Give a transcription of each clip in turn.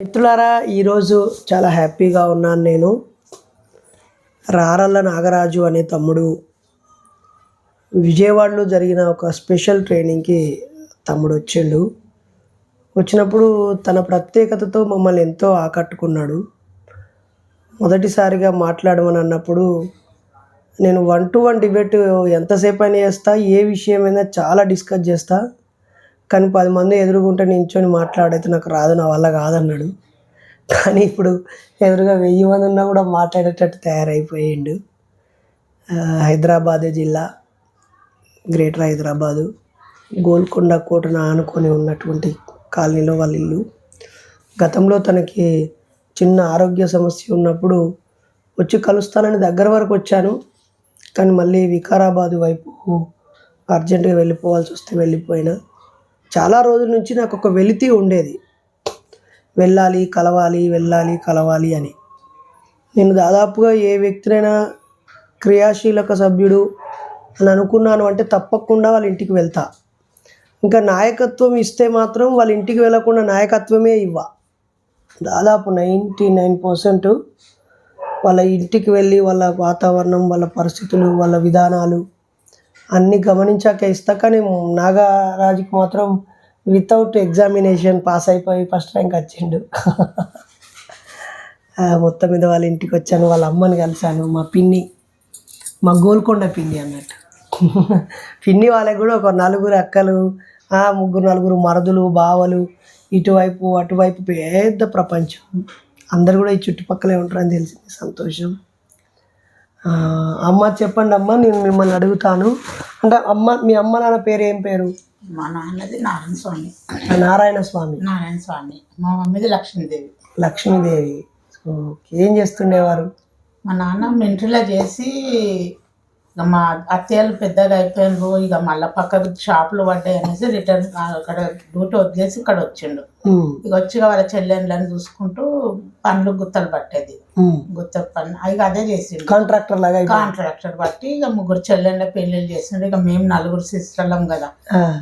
మిత్రులారా, ఈరోజు చాలా హ్యాపీగా ఉన్నాను. నేను రారల్ల నాగరాజు అనే తమ్ముడు విజయవాడలో జరిగిన ఒక స్పెషల్ ట్రైనింగ్కి తమ్ముడు వచ్చినప్పుడు తన ప్రత్యేకతతో మమ్మల్ని ఎంతో ఆకట్టుకున్నాడు. మొదటిసారిగా మాట్లాడమని అన్నప్పుడు నేను 1-to-1 డిబేట్ ఎంతసేపు అయినా చేస్తా, ఏ విషయమైనా చాలా డిస్కస్ చేస్తా, కానీ 10 మంది ఎదురుగుంటే నించొని మాట్లాడైతే నాకు రాదు, నా వల్ల కాదన్నాడు. కానీ ఇప్పుడు ఎదురుగా 1000 మంది ఉన్నా కూడా మాట్లాడేటట్టు తయారైపోయిండు. హైదరాబాద్ జిల్లా, గ్రేటర్ హైదరాబాదు, గోల్కొండ కోటను ఆనుకొని ఉన్నటువంటి కాలనీలో వాళ్ళ ఇల్లు. గతంలో తనకి చిన్న ఆరోగ్య సమస్య ఉన్నప్పుడు వచ్చి కలుస్తానని దగ్గర వరకు వచ్చాను, కానీ మళ్ళీ వికారాబాదు వైపు అర్జెంటుగా వెళ్ళిపోవాల్సి వస్తే వెళ్ళిపోయినా. చాలా రోజుల నుంచి నాకు ఒక వెలితి ఉండేది, వెళ్ళాలి కలవాలి అని. నేను దాదాపుగా ఏ వ్యక్తినైనా క్రియాశీలక సభ్యుడు అని అనుకున్నాను అంటే తప్పకుండా వాళ్ళ ఇంటికి వెళ్తా. ఇంకా నాయకత్వం ఇస్తే మాత్రం వాళ్ళ ఇంటికి వెళ్ళకుండా నాయకత్వమే దాదాపు 99% వాళ్ళ ఇంటికి వెళ్ళి వాళ్ళ వాతావరణం, వాళ్ళ పరిస్థితులు, వాళ్ళ విధానాలు అన్నీ గమనించాక ఇస్తా. కానీ నాగరాజుకి మాత్రం వితౌట్ ఎగ్జామినేషన్ పాస్ అయిపోయి ఫస్ట్ ర్యాంక్ వచ్చిండు. మొత్తం మీద వాళ్ళ ఇంటికి వచ్చాను, వాళ్ళ అమ్మని కలిశాను, మా పిన్ని, మా గోల్కొండ పిన్ని అన్నట్టు. పిన్ని వాళ్ళకి కూడా ఒక 4 అక్కలు, 3-4 మరుదులు, బావలు, ఇటువైపు అటువైపు పెద్ద ప్రపంచం. అందరు కూడా ఈ చుట్టుపక్కలే ఉంటారని తెలిసింది, సంతోషం. అమ్మ చెప్పండి అమ్మ, నేను మిమ్మల్ని అడుగుతాను అంటే. మీ అమ్మ నాన్న పేరు ఏం పేరు? మా నాన్నది నారాయణ స్వామి. నారాయణ స్వామి. మా మమ్మీది లక్ష్మీదేవి. ఓకే. ఏం చేస్తుండేవారు? మా నాన్న మిలిటరీలో చేసి ఇక మా అత్తయ్యలు పెద్దగా అయిపోయినారు, ఇక మళ్ళీ పక్కకు షాపులు పడ్డాయి అనేసి రిటర్న్ అక్కడ డ్యూటీ వదిలేసి ఇక్కడ వచ్చిండు. ఇక వచ్చి వాళ్ళ చెల్లెళ్ళని చూసుకుంటూ పనులు గుత్తలు పట్టేది, గుత్త పని ఇక అదే చేసిండు. కాంట్రాక్టర్ బట్టి ఇక 3 చెల్లెళ్ళ పెళ్ళిళ్ళు చేసిండు. ఇక మేము 4 సిస్టర్లం కదా,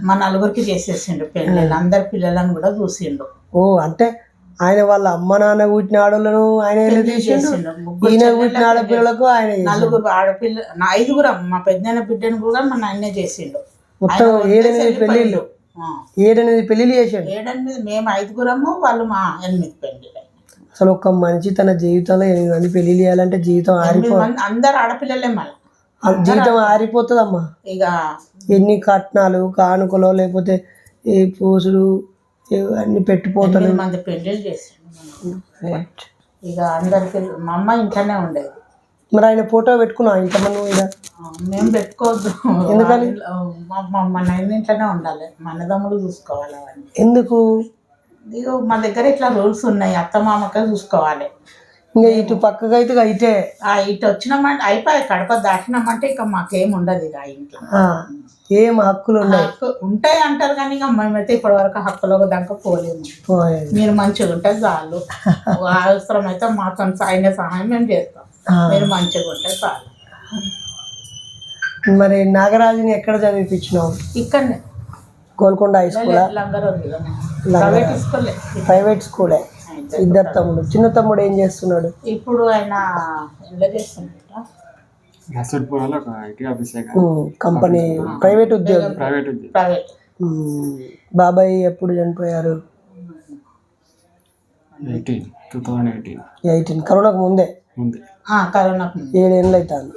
మా 4కి చేసేసిండు పెళ్ళిళ్ళు. అందరి పిల్లలను కూడా చూసిండు. అంటే ఆయన వాళ్ళ అమ్మ నాన్న పుట్టిన ఆడోళ్ళను ఆయన చేసిండు, ఈయన పుట్టిన ఆడపిల్లలకు ఆయన 4 ఆడపిల్ల 5 మా పెద్దనాన్న బిడ్డను కూడా మా నాన్నే చేసిండు. మొత్తం 7-8 పెళ్ళిళ్ళు. 7-8 పెళ్ళిళ్ళు చేసిండు. 7-8 మేము 5 వాళ్ళు మా 8 పెళ్ళిళ్ళు. అసలు ఒక మనిషి తన జీవితంలో 8 మంది పెళ్ళిళ్ళు చేయాలంటే జీవితం అందరు ఆడపిల్లలే, మళ్ళీ జీవితం ఆరిపోతుందమ్మా. ఇక ఎన్ని కట్నాలు, కానుకలు, లేకపోతే ఏ పూసులు అన్ని పెట్టిపోతారు. 8 మంది పెళ్ళిళ్ళు చేసిండు. ఇక అందరికి మా అమ్మ ఇంట్లోనే ఉండేది. మరి ఆయన ఫోటో పెట్టుకున్నా ఇంతమంది మీద? మేము పెట్టుకోవద్దు, ఎందుకని? మా నాయన ఇంట్లోనే ఉండాలి, మా అన్నదమ్ముడు చూసుకోవాలి అవన్నీ. ఎందుకు? ఇక మా దగ్గర ఇట్లా రూల్స్ ఉన్నాయి, అత్తమామకే చూసుకోవాలి. ఇంకా ఇటు పక్కగా అయితే ఇటు వచ్చినామంటే అయిపోయి, కడప దాటినామంటే ఇక మాకేం ఉండదు. ఇక ఇంట్లో ఏం హక్కులు ఉంటాయి అంటారు, కానీ ఇక మేమైతే ఇప్పటివరకు హక్కులో దాకా పోలేము. మీరు మంచిగా ఉంటే చాలు, అవసరమైతే మాతో అయిన సహాయం మేము చేస్తాం, మీరు మంచిగా ఉంటే చాలు. మరి నాగరాజుని ఎక్కడ చదివిపించినావు? ఇక్కడనే గోల్కొండ హై స్కూల్, ప్రైవేట్ స్కూలే. 2 తమ్ముడు. చిన్న తమ్ముడు ఏం చేస్తున్నాడు? ఇప్పుడు ఆయన కంపెనీ ప్రైవేట్ ఉద్యోగం. బాబాయ్ ఎప్పుడు చనిపోయారు? 2018. కరోనాకు ముందే. 7 ఏళ్ళు అవుతాను.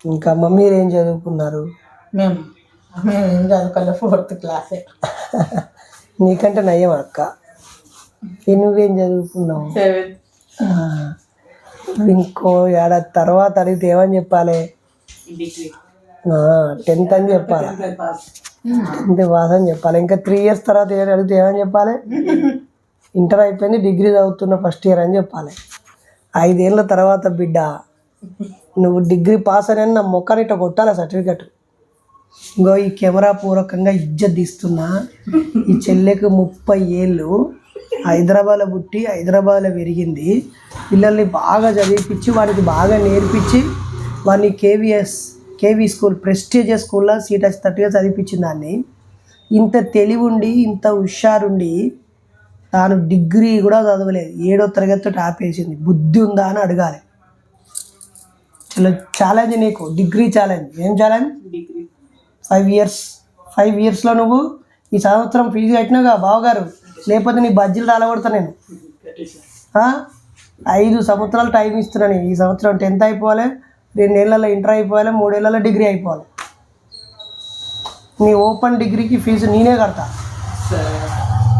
ఇంకా మమ్మీ ఏం చదువుకున్నారు? మేము ఏం చదువుకోలేదు, 4th క్లాసే. నీకంటే నయ్యం అక్క. నువ్వేం చదువుకున్నావు? 7th. ఇంకో ఏడాది తర్వాత అడిగితే ఏమని చెప్పాలి? 10th అని చెప్పాలి, 10th పాస్ అని చెప్పాలి. ఇంకా 3 years తర్వాత అడిగితే ఏమని చెప్పాలి? ఇంటర్ అయిపోయింది, డిగ్రీ చదువుతున్న ఫస్ట్ ఇయర్ అని చెప్పాలి. 5 ఏళ్ళ తర్వాత బిడ్డ నువ్వు డిగ్రీ పాస్ అని నా మొక్కని ఇట్లా కొట్టాలి సర్టిఫికెట్. ఇంకో ఈ కెమెరా పూర్వకంగా ఇజ్జత్ తీస్తున్నా. ఈ చెల్లెకు 30 ఏళ్ళు, హైదరాబాద్లో పుట్టి హైదరాబాద్లో పెరిగింది. పిల్లల్ని బాగా చదివిపించి వాడికి బాగా నేర్పించి వాడిని కేవీ స్కూల్, ప్రెస్టీజియస్ స్కూల్లో సీట్ వచ్చేటట్టుగా చదివిపించిన దాన్ని. ఇంత తెలివి ఉండి, ఇంత హుషారుండి తాను డిగ్రీ కూడా చదవలేదు, 7వ తరగతితో ఆపేసింది. బుద్ధి ఉందా అని అడగాలి. చలో ఛాలెంజ్ నీకు, డిగ్రీ ఛాలెంజ్. ఏం ఛాలెంజ్? 5 ఇయర్స్లో నువ్వు ఈ సంవత్సరం ఫీజు కట్టినాగా బావగారు, లేకపోతే నీ బడ్జెట్ రాలగొడతా నేను. 5 సంవత్సరాలు టైం ఇస్తున్నాను. ఈ సంవత్సరం 10th అయిపోవాలి, 2 ఏళ్ళలో ఇంటర్ అయిపోవాలి, 3 ఏళ్ళలో డిగ్రీ అయిపోవాలి. నీ ఓపెన్ డిగ్రీకి ఫీజు నేనే కడతా.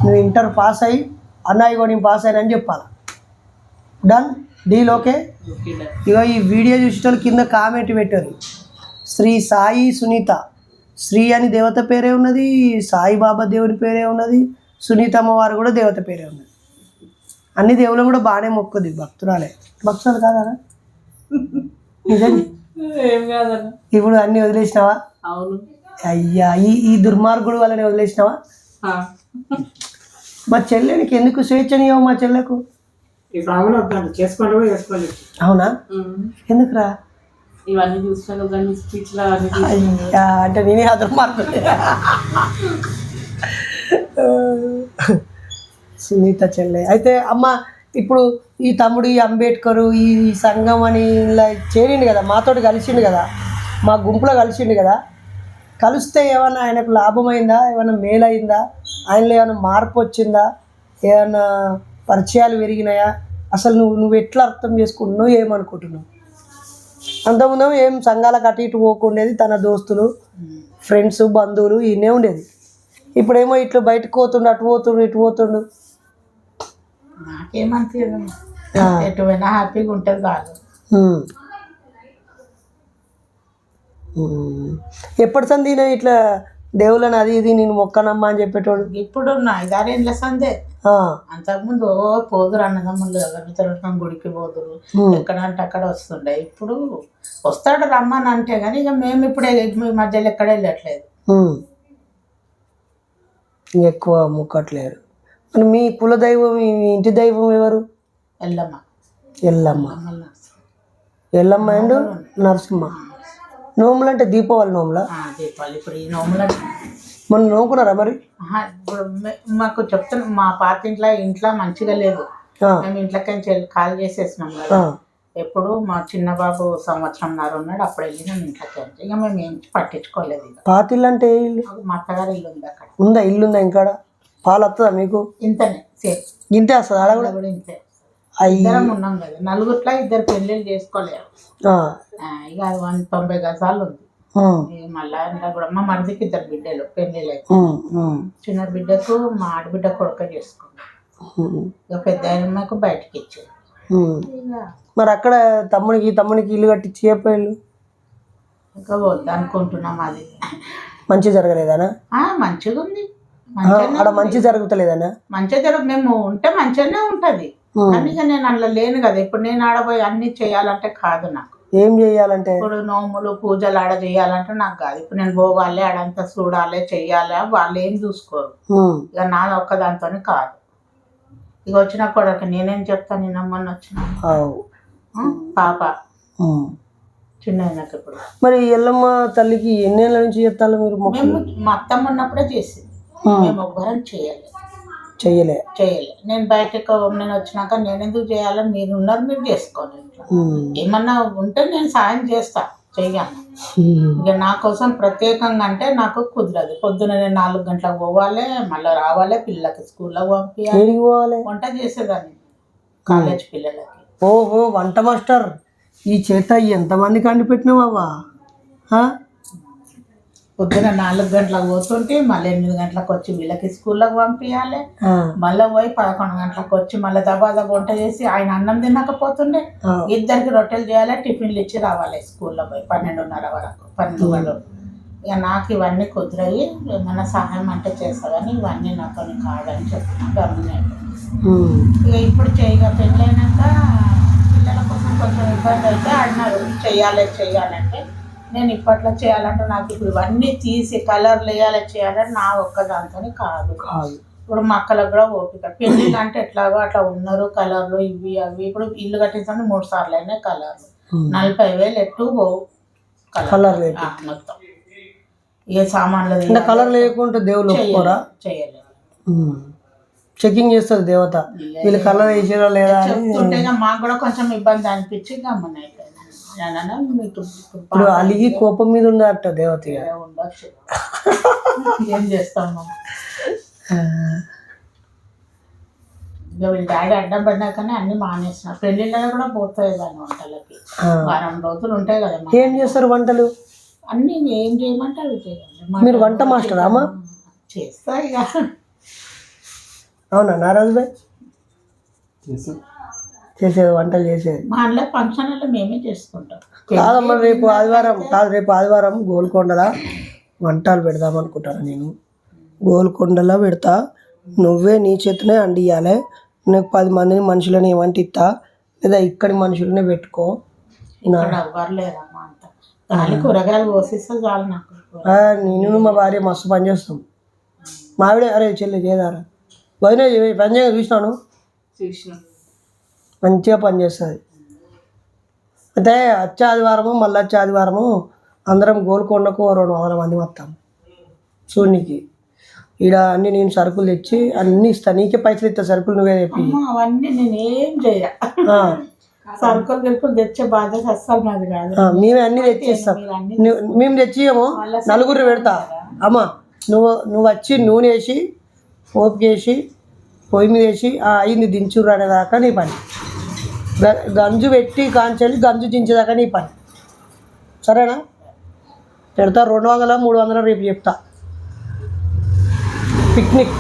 నువ్వు ఇంటర్ పాస్ అయ్యి అన్నయ్య నేను పాస్ అయినా అని చెప్పాలి. Done, deal okay. ఇక ఈ వీడియో చూసేటోళ్ళు కింద కామెంట్ పెట్టారు, శ్రీ సాయి సునీత. శ్రీ అని దేవత పేరే ఉన్నది, సాయిబాబా దేవుని పేరే ఉన్నది, సునీత అమ్మవారు కూడా దేవత పేరే ఉన్నది. అన్ని దేవుళ్ళు కూడా బాగానే మొక్కుది, భక్తురాలే. భక్తురాలు కాదా నిజంగా? ఇప్పుడు అన్ని వదిలేసినావా? అవును. అయ్యా, ఈ దుర్మార్గుడు వాళ్ళని వదిలేసినావా? మా చెల్లెనికి ఎందుకు స్వేచ్ఛనియో? మా చెల్లెకు అవునా? ఎందుకురా? ఇవన్నీ చూసినా కానీ స్పీచ్లో అయ్యా, అంటే నేనే ఆ దుర్మార్గుడు. సునీత చెల్లె అయితే. అమ్మ, ఇప్పుడు ఈ తమ్ముడు ఈ అంబేద్కరు ఈ సంఘం అని ఇలా చేరిండు కదా, మాతోటి కలిసిండు కదా, మా గుంపులో కలిసిండు కదా. కలిస్తే ఏమన్నా ఆయనకు లాభమైందా? ఏమైనా మేలైందా? ఆయనలో ఏమైనా మార్పు వచ్చిందా? ఏమైనా పరిచయాలు పెరిగినాయా? అసలు నువ్వు ఎట్లా అర్థం చేసుకుంటున్నావు, ఏమనుకుంటున్నావు? అంతకుముందు ఏం సంఘాలకు అటు ఇటు పోకుండేది, తన దోస్తులు ఫ్రెండ్స్ బంధువులు ఈయనే ఉండేది. ఇప్పుడేమో ఇట్లా బయటకు పోతుండు, అటు పోతుండు ఇటు పోతుండు. నాకేమనిపించదు, ఎటువైనా హ్యాపీగా ఉంటుంది కాదు. ఎప్పటి సంది ఇట్లా దేవుళ్ళని అది ఇది నేను మొక్కనమ్మా అని చెప్పేటోడు? ఇప్పుడు 5-6 ఏళ్ళ సందే. అంతకుముందు పోదురు అన్నదమ్ములు మిత్రులు గుడికి పోదురు, ఎక్కడ అంటే అక్కడ వస్తుండే. ఇప్పుడు వస్తాడు రమ్మని అంటే కానీ ఇక మేము ఇప్పుడే మీ మధ్యలో ఎక్కడ వెళ్ళట్లేదు. ఎక్కువ మొక్కట్లేరు. మరి మీ కుల దైవం, మీ ఇంటి దైవం ఎవరు? ఎల్లమ్మ. ఎల్లమ్మ. ఎల్లమ్మ అండ్ నరసింహ. నోములు అంటే దీపావళి నోములా? దీపావళి. ఇప్పుడు ఈ నోములు మొన్న నోముకున్నారా మరి? ఇప్పుడు మాకు చెప్తున్నాం, మా పాత ఇంట్లో మంచిగా లేదు, మేము ఇంట్లోకి కాల్ చేసేసినాం కదా. ఎప్పుడు మా చిన్న బాబు 1.5 సంవత్సరం ఉన్నాడు, అప్పుడు వెళ్ళినాం ఇంట్లోకి. ఇక మేము ఏం పట్టించుకోలేదు. ఇక పాత ఇల్లు అంటే ఏ ఇల్లు? మా అత్తగారి ఇల్లు ఉంది అక్కడ. ఉందా? ఇల్లు ఉందా? ఇంకా పాలు వస్తుందా మీకు? ఇంతనే సేమ్ ఇంతే వస్తుంది ఆడ కూడా? ఇంతే. ఇద్దరం ఉన్నాం కదా, 4 2 పెళ్ళిళ్ళు చేసుకోలేరు. ఇక అది 90 గజాలు ఉంది. మళ్ళా ఇంట్లో కూడా మా మరిదికి 2 బిడ్డలు పెళ్ళిళ్ళు అయితే. చిన్న బిడ్డకు మా ఆడబిడ్డ కొడుక చేసుకున్నాం. ఇక పెద్ద అమ్మకు బయటకి ఇచ్చారు. మరి అక్కడ తమ్మునికి ఇల్లు కట్టించి చెప్పేళ్ళు? ఇంకా వద్దు అనుకుంటున్నాం. అది మంచి జరగలేదనా? మంచిగా ఉంది. అక్కడ మంచి జరుగుతలేదనా? మంచిగా మేము ఉంటే మంచిగానే ఉంటది, కానీ ఇక నేను అందులో లేను కదా. ఇప్పుడు నేను ఆడపోయి అన్ని చేయాలంటే కాదు నాకు. ఏం చేయాలంటే? ఇప్పుడు నోములు పూజలు ఆడ చేయాలంటే నాకు కాదు. ఇప్పుడు నేను పోవాలి, ఆడంతా చూడాలి, చెయ్యాలి, వాళ్ళు ఏం చూసుకోరు. ఇక నా ఒక్కదాంతో కాదు. ఇక వచ్చిన కొడుకు నేనేం చెప్తాను, నిన్న మొన్న వచ్చిన పాప చిన్న. ఇప్పుడు మరి ఎల్లమ్మ తల్లికి ఎన్నేళ్ళ నుంచి చేస్తాను మీరు? మేము మా అత్తమ్మ ఉన్నప్పుడే చేసింది, మేము ఒక్కరం చేయలే. నేను బయటకు నేను వచ్చినాక నేను ఎందుకు చేయాలని, మీరు ఉన్నారు, మీరు చేసుకోండి. ఏమన్నా ఉంటే నేను సాయం చేస్తా, చెయ్యాను. ఇక నా కోసం ప్రత్యేకంగా అంటే నాకు కుదరదు. పొద్దున నేను 4 గంటలకు పోవాలి, మళ్ళీ రావాలి, పిల్లలకి స్కూల్లో పంపించాలి, వంట చేసేదాన్ని కాలేజ్ పిల్లలకి. ఓహో, వంట మాస్టర్. ఈ చేత ఎంతమందికి అండి పెట్టినావా? పొద్దున 4 గంటలకు పోతుంటే మళ్ళీ 8 గంటలకు వచ్చి వీళ్ళకి స్కూల్లోకి పంపించాలి, మళ్ళీ పోయి 11 గంటలకు వచ్చి మళ్ళీ దబా వంట చేసి ఆయన అన్నం తినకపోతుండే 2 రొట్టెలు చేయాలి, టిఫిన్లు ఇచ్చి రావాలి స్కూల్లో పోయి 12:30 వరకు 12 గంటలు. ఇక నాకు ఇవన్నీ కుదిరయి, ఏమన్నా సహాయం అంటే చేస్తా కానీ ఇవన్నీ నాతో కాదని చెప్పిన గమనించాను. ఇక ఇప్పుడు చేయగా పెళ్ళైనాక పిల్లల కోసం కొంచెం ఇబ్బంది అయితే అన్నారు, చెయ్యాలంటే నేను ఇప్పట్లో చేయాలంటే నాకు ఇప్పుడు ఇవన్నీ తీసి కలర్లు చేయాలంటే నా ఒక్కదాంతో కాదు. ఇప్పుడు మా అక్కలకు కూడా ఓపిక. పెళ్ళిళ్ళు అంటే ఎట్లాగో అట్లా ఉన్నారు, కలర్లు ఇవి అవి. ఇప్పుడు ఇల్లు కట్టించండి 3 సార్లు అయినా కలర్లు 40,000 ఎట్టు పోవు కలర్ మొత్తం. ఏ సామాన్లు కలర్ లేకుంటే దేవుళ్ళు చేయలేదు. చెకింగ్ చేస్తుంది దేవత, వీళ్ళు కలర్ వేసారో లేదా అని. చెప్తుంటే ఇక మాకు కూడా కొంచెం ఇబ్బంది అనిపించి గమ్మన అయిపోయింది. మీకు ఇప్పుడు అలిగి కోపం మీద ఉన్నట్ట దేవత ఇక. ఉండొచ్చు, ఏం చేస్తాము. ఇక వీళ్ళ డాడీ అడ్డం పడినాకనే అన్ని మానేసిన. పెళ్ళిళ్ళలో కూడా పోతాయి దాని వంటలకి, వారం రోజులు ఉంటాయి కదా. ఏం చేస్తారు వంటలు? అన్ని ఏం చేయమంటే అవి చేయాలి. మీరు వంట మాస్టర్ అమ్మా? చేస్తా ఇక. అవునా నారాజు భాయ్? చేసేది వంటలు చేసేది. మా అందులో ఫంక్షన్లో మేమే చేసుకుంటాం. కాదమ్మా రేపు ఆదివారం కాదు, రేపు ఆదివారం గోల్కొండలో వంటలు పెడదాం అనుకుంటాను నేను. గోల్కొండలో పెడతా, నువ్వే నీ చేతనే అండియాలి. నీకు 10 మందిని మనుషులని ఏమంటే ఇస్తా, లేదా ఇక్కడి మనుషులనే పెట్టుకో. ఇక్కడ ఎవ్వరులేరమ్మా, అంత ఖాళీ కూరగాయలు కోసిస్తే చాలు నాకు. నేను మా భార్య మస్తు పని చేస్తాం. మావిడే అరే చెల్లి చేదారా వదిన పని చేయగా చూసినాను, మంచిగా పని చేస్తుంది. అయితే వచ్చే ఆదివారము మళ్ళీ వచ్చే ఆదివారము అందరం గోల్కొండకు 200 మంది వస్తాం చూడనికి. ఈడ అన్ని నేను సరుకులు తెచ్చి అన్ని ఇస్తా, నీకే పైసలు ఇస్తా, సరుకులు నువ్వే తెప్పి. అవన్నీ నేను ఏం చేయ, సరుకులు గిరుకులు తెచ్చే బాధ్యత అస్సలు మాది కాదు. మేమే అన్ని తెచ్చి ఇస్తాం. మేము తెచ్చియేమో నలుగురు పెడతా. అమ్మ నువ్వు వచ్చి నూనె వేసి పోపు చేసి పొయ్యి మీద వేసి అయింది దించుర్రు అనేదాకా నీ పని. గంజు పెట్టి కాంచెల్లి గంజు దించేదాకా నీ పని, సరేనా? పెడతా 200 300 రేపు చెప్తా. పిక్నిక్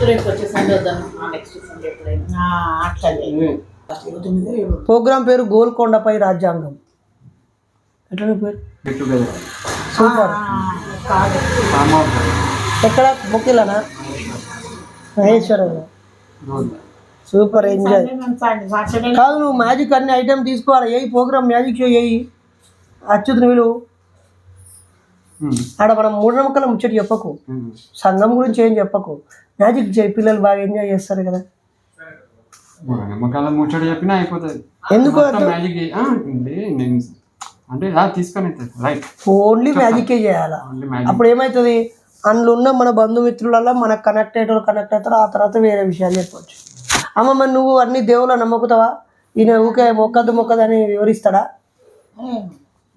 రేపు వచ్చే సండే వద్దాం, నెక్స్ట్ సండే ఎప్పుడైనా. అట్లా ప్రోగ్రామ్ పేరు గోల్కొండపై రాజ్యాంగం. ఎట్లా పేరు? సూపర్. ఎక్కడ? బొక్కిలానా? మహేశ్వరం. Super, enjoy. కాదు నువ్వు మ్యాజిక్ అన్ని ఐటమ్ తీసుకోవాలి. ఏ ప్రోగ్రామ్ మ్యాజిక్ షో చేయి, అచ్యుత్ వీళ్ళు ఆడ మనం మూఢనమ్మకాల ముచ్చట చెప్పకు, సంఘం గురించి ఏం చెప్పకు, మ్యాజిక్ చేయి. పిల్లలు బాగా ఎంజాయ్ చేస్తారు కదా. నమ్మకాల ముచ్చట చెప్పినా అయిపోతుంది. ఎందుకు మ్యాజిక్ అంటే తీసుకొని రైట్, ఓన్లీ మ్యాజికే చేయాలా? అప్పుడు ఏమవుతుంది, అందులో ఉన్న మన బంధుమిత్రులలో మనకు కనెక్ట్ అవుతారు. ఆ తర్వాత వేరే విషయాలు చెప్పవచ్చు. అమ్మ మరి నువ్వు అన్ని దేవుళ్ళ నమ్మకుతావా? ఈయన ఊకే మొక్కదు అని వివరిస్తాడా?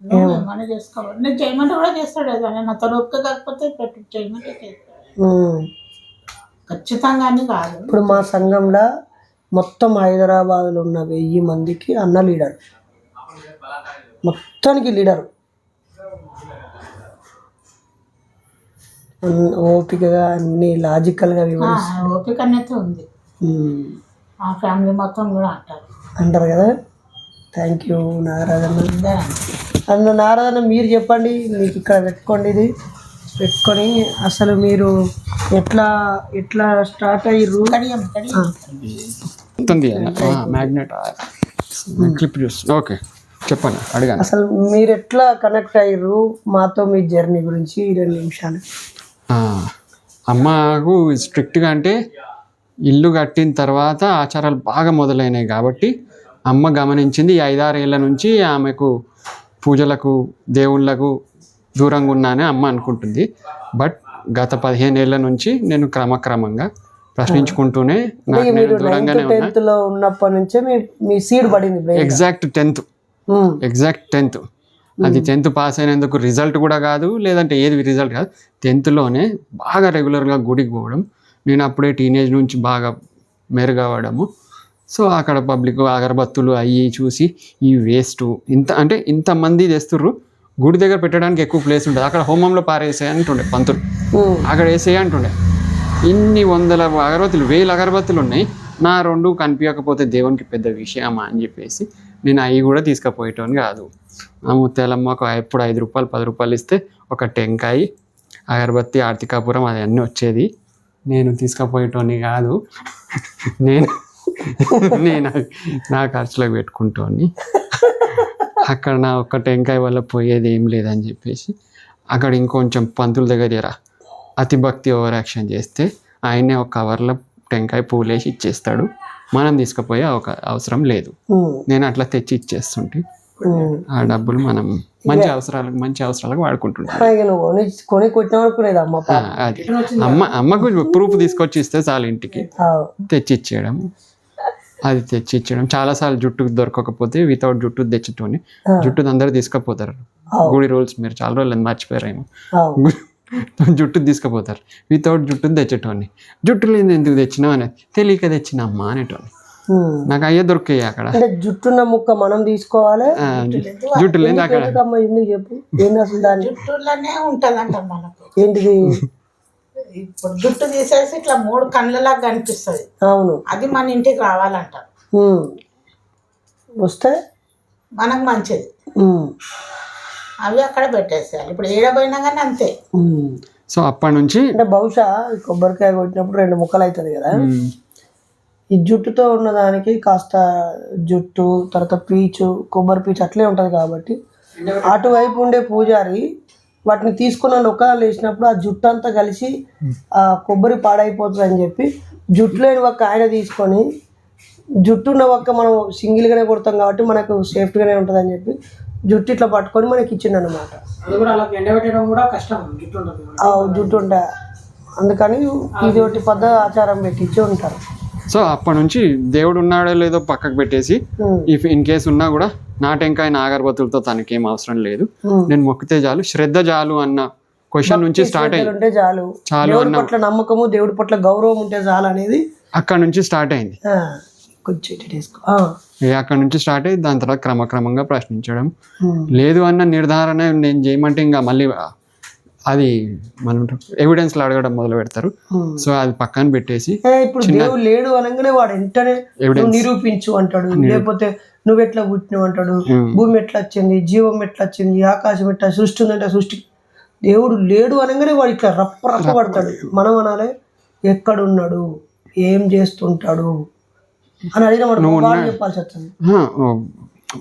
ఏమన్నా చేసుకోవాలి, నేను చేయమంటే కూడా చేస్తాడు. నాతో ఒక్క కాకపోతే పెట్టు చేయమంటే చేస్తాడు, ఖచ్చితంగా అని కాదు. ఇప్పుడు మా సంఘంలో మొత్తం హైదరాబాద్లో ఉన్న 1000 మందికి అన్న లీడర్, మొత్తానికి లీడరు. ఓపికగా అన్ని లాజికల్గా వివరిస్తారు. ఓపిక అనేది ఉంది, ఆ ఫ్యామిలీ మొత్తం కూడా అంటారు కదా. Thank you Narayana. అన్న నారాయణ మీరు చెప్పండి, మీకు ఇక్కడ పెట్టుకోండి, ఇది పెట్టుకొని అసలు మీరు ఎట్లా స్టార్ట్ అయ్యారు? మ్యాగ్నెట్ క్లిప్ చూసి ఓకే చెప్పండి, అడిగాను. అసలు మీరు ఎట్లా కనెక్ట్ అయ్యారు మాతో, మీ జర్నీ గురించి 2 నిమిషాలు. అమ్మకు స్ట్రిక్ట్గా అంటే ఇల్లు కట్టిన తర్వాత ఆచారాలు బాగా మొదలైనాయి కాబట్టి అమ్మ గమనించింది. ఈ 5-6 ఏళ్ళ నుంచి ఆమెకు పూజలకు దేవుళ్ళకు దూరంగా ఉన్నానని అమ్మ అనుకుంటుంది. బట్ గత 15 ఏళ్ళ నుంచి నేను క్రమక్రమంగా ప్రశ్నించుకుంటూనే నాకు నేను దూరంగానే ఉన్నా. 10th లో ఉన్నప్పటి నుంచే మీ సీడ్ పడింది. ఎగ్జాక్ట్ 10th అది 10th పాస్ అయినందుకు రిజల్ట్ కూడా కాదు, లేదంటే ఏది రిజల్ట్ కాదు. 10th లోనే బాగా రెగ్యులర్గా గుడికి పోవడం, నేను అప్పుడే టీనేజ్ నుంచి బాగా మెరుగవడము. సో అక్కడ పబ్లిక్ అగరబత్తులు అయ్యి చూసి ఈ వేస్ట్ ఇంతమంది తెస్తుర్రు, గుడి దగ్గర పెట్టడానికి ఎక్కువ ప్లేస్ ఉంటుంది, అక్కడ హోమంలో పారేసే అంటుండే పంతులు, అక్కడ వేసే అంటుండే. ఇన్ని 100 అగరబత్తులు 1000 అగరబత్తులు ఉన్నాయి, నా 2 కనిపించకపోతే దేవునికి పెద్ద విషయమా అని చెప్పేసి నేను అవి కూడా తీసుకుపోయేటోని కాదు. ఆ ముత్యాలమ్మకు ఎప్పుడు 5 రూపాయలు 10 రూపాయలు ఇస్తే ఒక టెంకాయ అగరబత్తి ఆర్తికాపురం అది అన్నీ వచ్చేది. నేను తీసుకుపోయేటోని కాదు, నేను నా ఖర్చులకు పెట్టుకుంటోని. అక్కడ నా ఒక్క టెంకాయ వల్ల పోయేది ఏం లేదని చెప్పేసి అక్కడ ఇంకొంచెం పంతుల దగ్గర అతి భక్తి ఓవర్ యాక్షన్ చేస్తే ఆయనే ఒక కవర్లో టెంకాయ పూలేసి ఇచ్చేస్తాడు, మనం తీసుకుపోయే అవసరం లేదు. నేను అట్లా తెచ్చి ఇచ్చేస్తుంటే ఆ డబ్బులు మనం మంచి అవసరాలకు వాడుకుంటుంటాం. ఇక నువ్వు కొని కొట్టిన వరకు అమ్మ అది అమ్మకు ప్రూఫ్ తీసుకొచ్చి ఇస్తే చాలు ఇంటికి తెచ్చిచ్చేయడం. అది తెచ్చిచ్చడం చాలాసార్లు జుట్టు దొరకకపోతే వితౌట్ జుట్టు తెచ్చుతోని జుట్టు అందరూ తీసుకుపోతారు. గుడి రూల్స్ మీరు చాలా రోజులు మర్చిపోయారేమో. జుట్టు తీసుకుపోతారు, వితౌట్ జుట్టు తెచ్చేటోని. జుట్టు లేని ఎందుకు తెచ్చినావు అనేది తెలియక తెచ్చినమ్మా అనేటోని. నాకు అయ్యే దొరికాయి అక్కడ. జుట్టున్న ముక్క మనం తీసుకోవాలి, జుట్టు లేదు అక్కడ. చెప్పు ఏంది అసలు దాని జుట్టులోనే ఉంటదంట మనకు. ఏంటిది? ఇప్పుడు జుట్టు తీసేసి ఇట్లా 3 కళ్ళలాగా కనిపిస్తుంది. అవును, అది మన ఇంటికి రావాలంట. వస్తే మనకు మంచిది. అవి అక్కడ పెట్టేసేయాలి. ఇప్పుడు ఏడబోయినా కానీ అంతే. సో అప్పటి నుంచి అంటే బహుశా కొబ్బరికాయ కొట్టినప్పుడు 2 ముక్కలు అవుతుంది కదా. ఈ జుట్టుతో ఉన్నదానికి కాస్త జుట్టు, తర్వాత పీచు, కొబ్బరి పీచు అట్లే ఉంటుంది కాబట్టి అటువైపు ఉండే పూజారి వాటిని తీసుకున్న నొక్కలు వేసినప్పుడు ఆ జుట్టు అంతా కలిసి ఆ కొబ్బరి పాడైపోతుంది అని చెప్పి జుట్టు లేని ఒక్క ఆయన తీసుకొని జుట్టు ఉన్న ఒక్క మనం సింగిల్గానే కొడతాం కాబట్టి మనకు సేఫ్టీగానే ఉంటుంది అని చెప్పి జుట్టు ఇట్లా పట్టుకొని మనకి ఇచ్చిండు అనమాట. జుట్టు ఉంటే అందుకని ఇది ఒకటి పెద్ద ఆచారం పెట్టించి ఉంటారు. సో అప్పటి నుంచి దేవుడు ఉన్నాడో లేదో పక్కకు పెట్టేసి ఇఫ్ ఇన్ కేసు ఉన్నా కూడా నా టెంకాయ నాగరబతులతో తనకేం అవసరం లేదు, నేను మొక్కితే చాలు, శ్రద్ధ చాలు అన్న క్వశ్చన్ నుంచి స్టార్ట్ అయింది. చాలు అన్న పట్ల నమ్మకము, దేవుడి పట్ల గౌరవం ఉంటే చాలు అనేది అక్కడ నుంచి స్టార్ట్ అయింది. అక్కడ నుంచి స్టార్ట్ అయ్యి దాని తర్వాత క్రమక్రమంగా ప్రశ్నించడం, లేదు అన్న నిర్ధారణ నేను చేయమంటే ఇంకా మళ్ళీ అది మనం ఎవిడెన్స్లు అడగడం మొదలు పెడతారు. సో అది పక్కన పెట్టేసి ఇప్పుడు దేవుడు లేడు అనగానే వాడు వెంటనే నిరూపించు అంటాడు, లేకపోతే నువ్వు ఎట్లా పుట్టినావు అంటాడు, భూమి ఎట్లా వచ్చింది, జీవం ఎట్లా వచ్చింది, ఆకాశం ఎట్లా సృష్టి ఉందంటే సృష్టి. దేవుడు లేడు అనగానే వాడు ఇట్లా రప్ప పడతాడు. మనం అనాలి ఎక్కడున్నాడు, ఏం చేస్తుంటాడు అని అడిగిన వాడు చెప్పాల్సి వస్తుంది.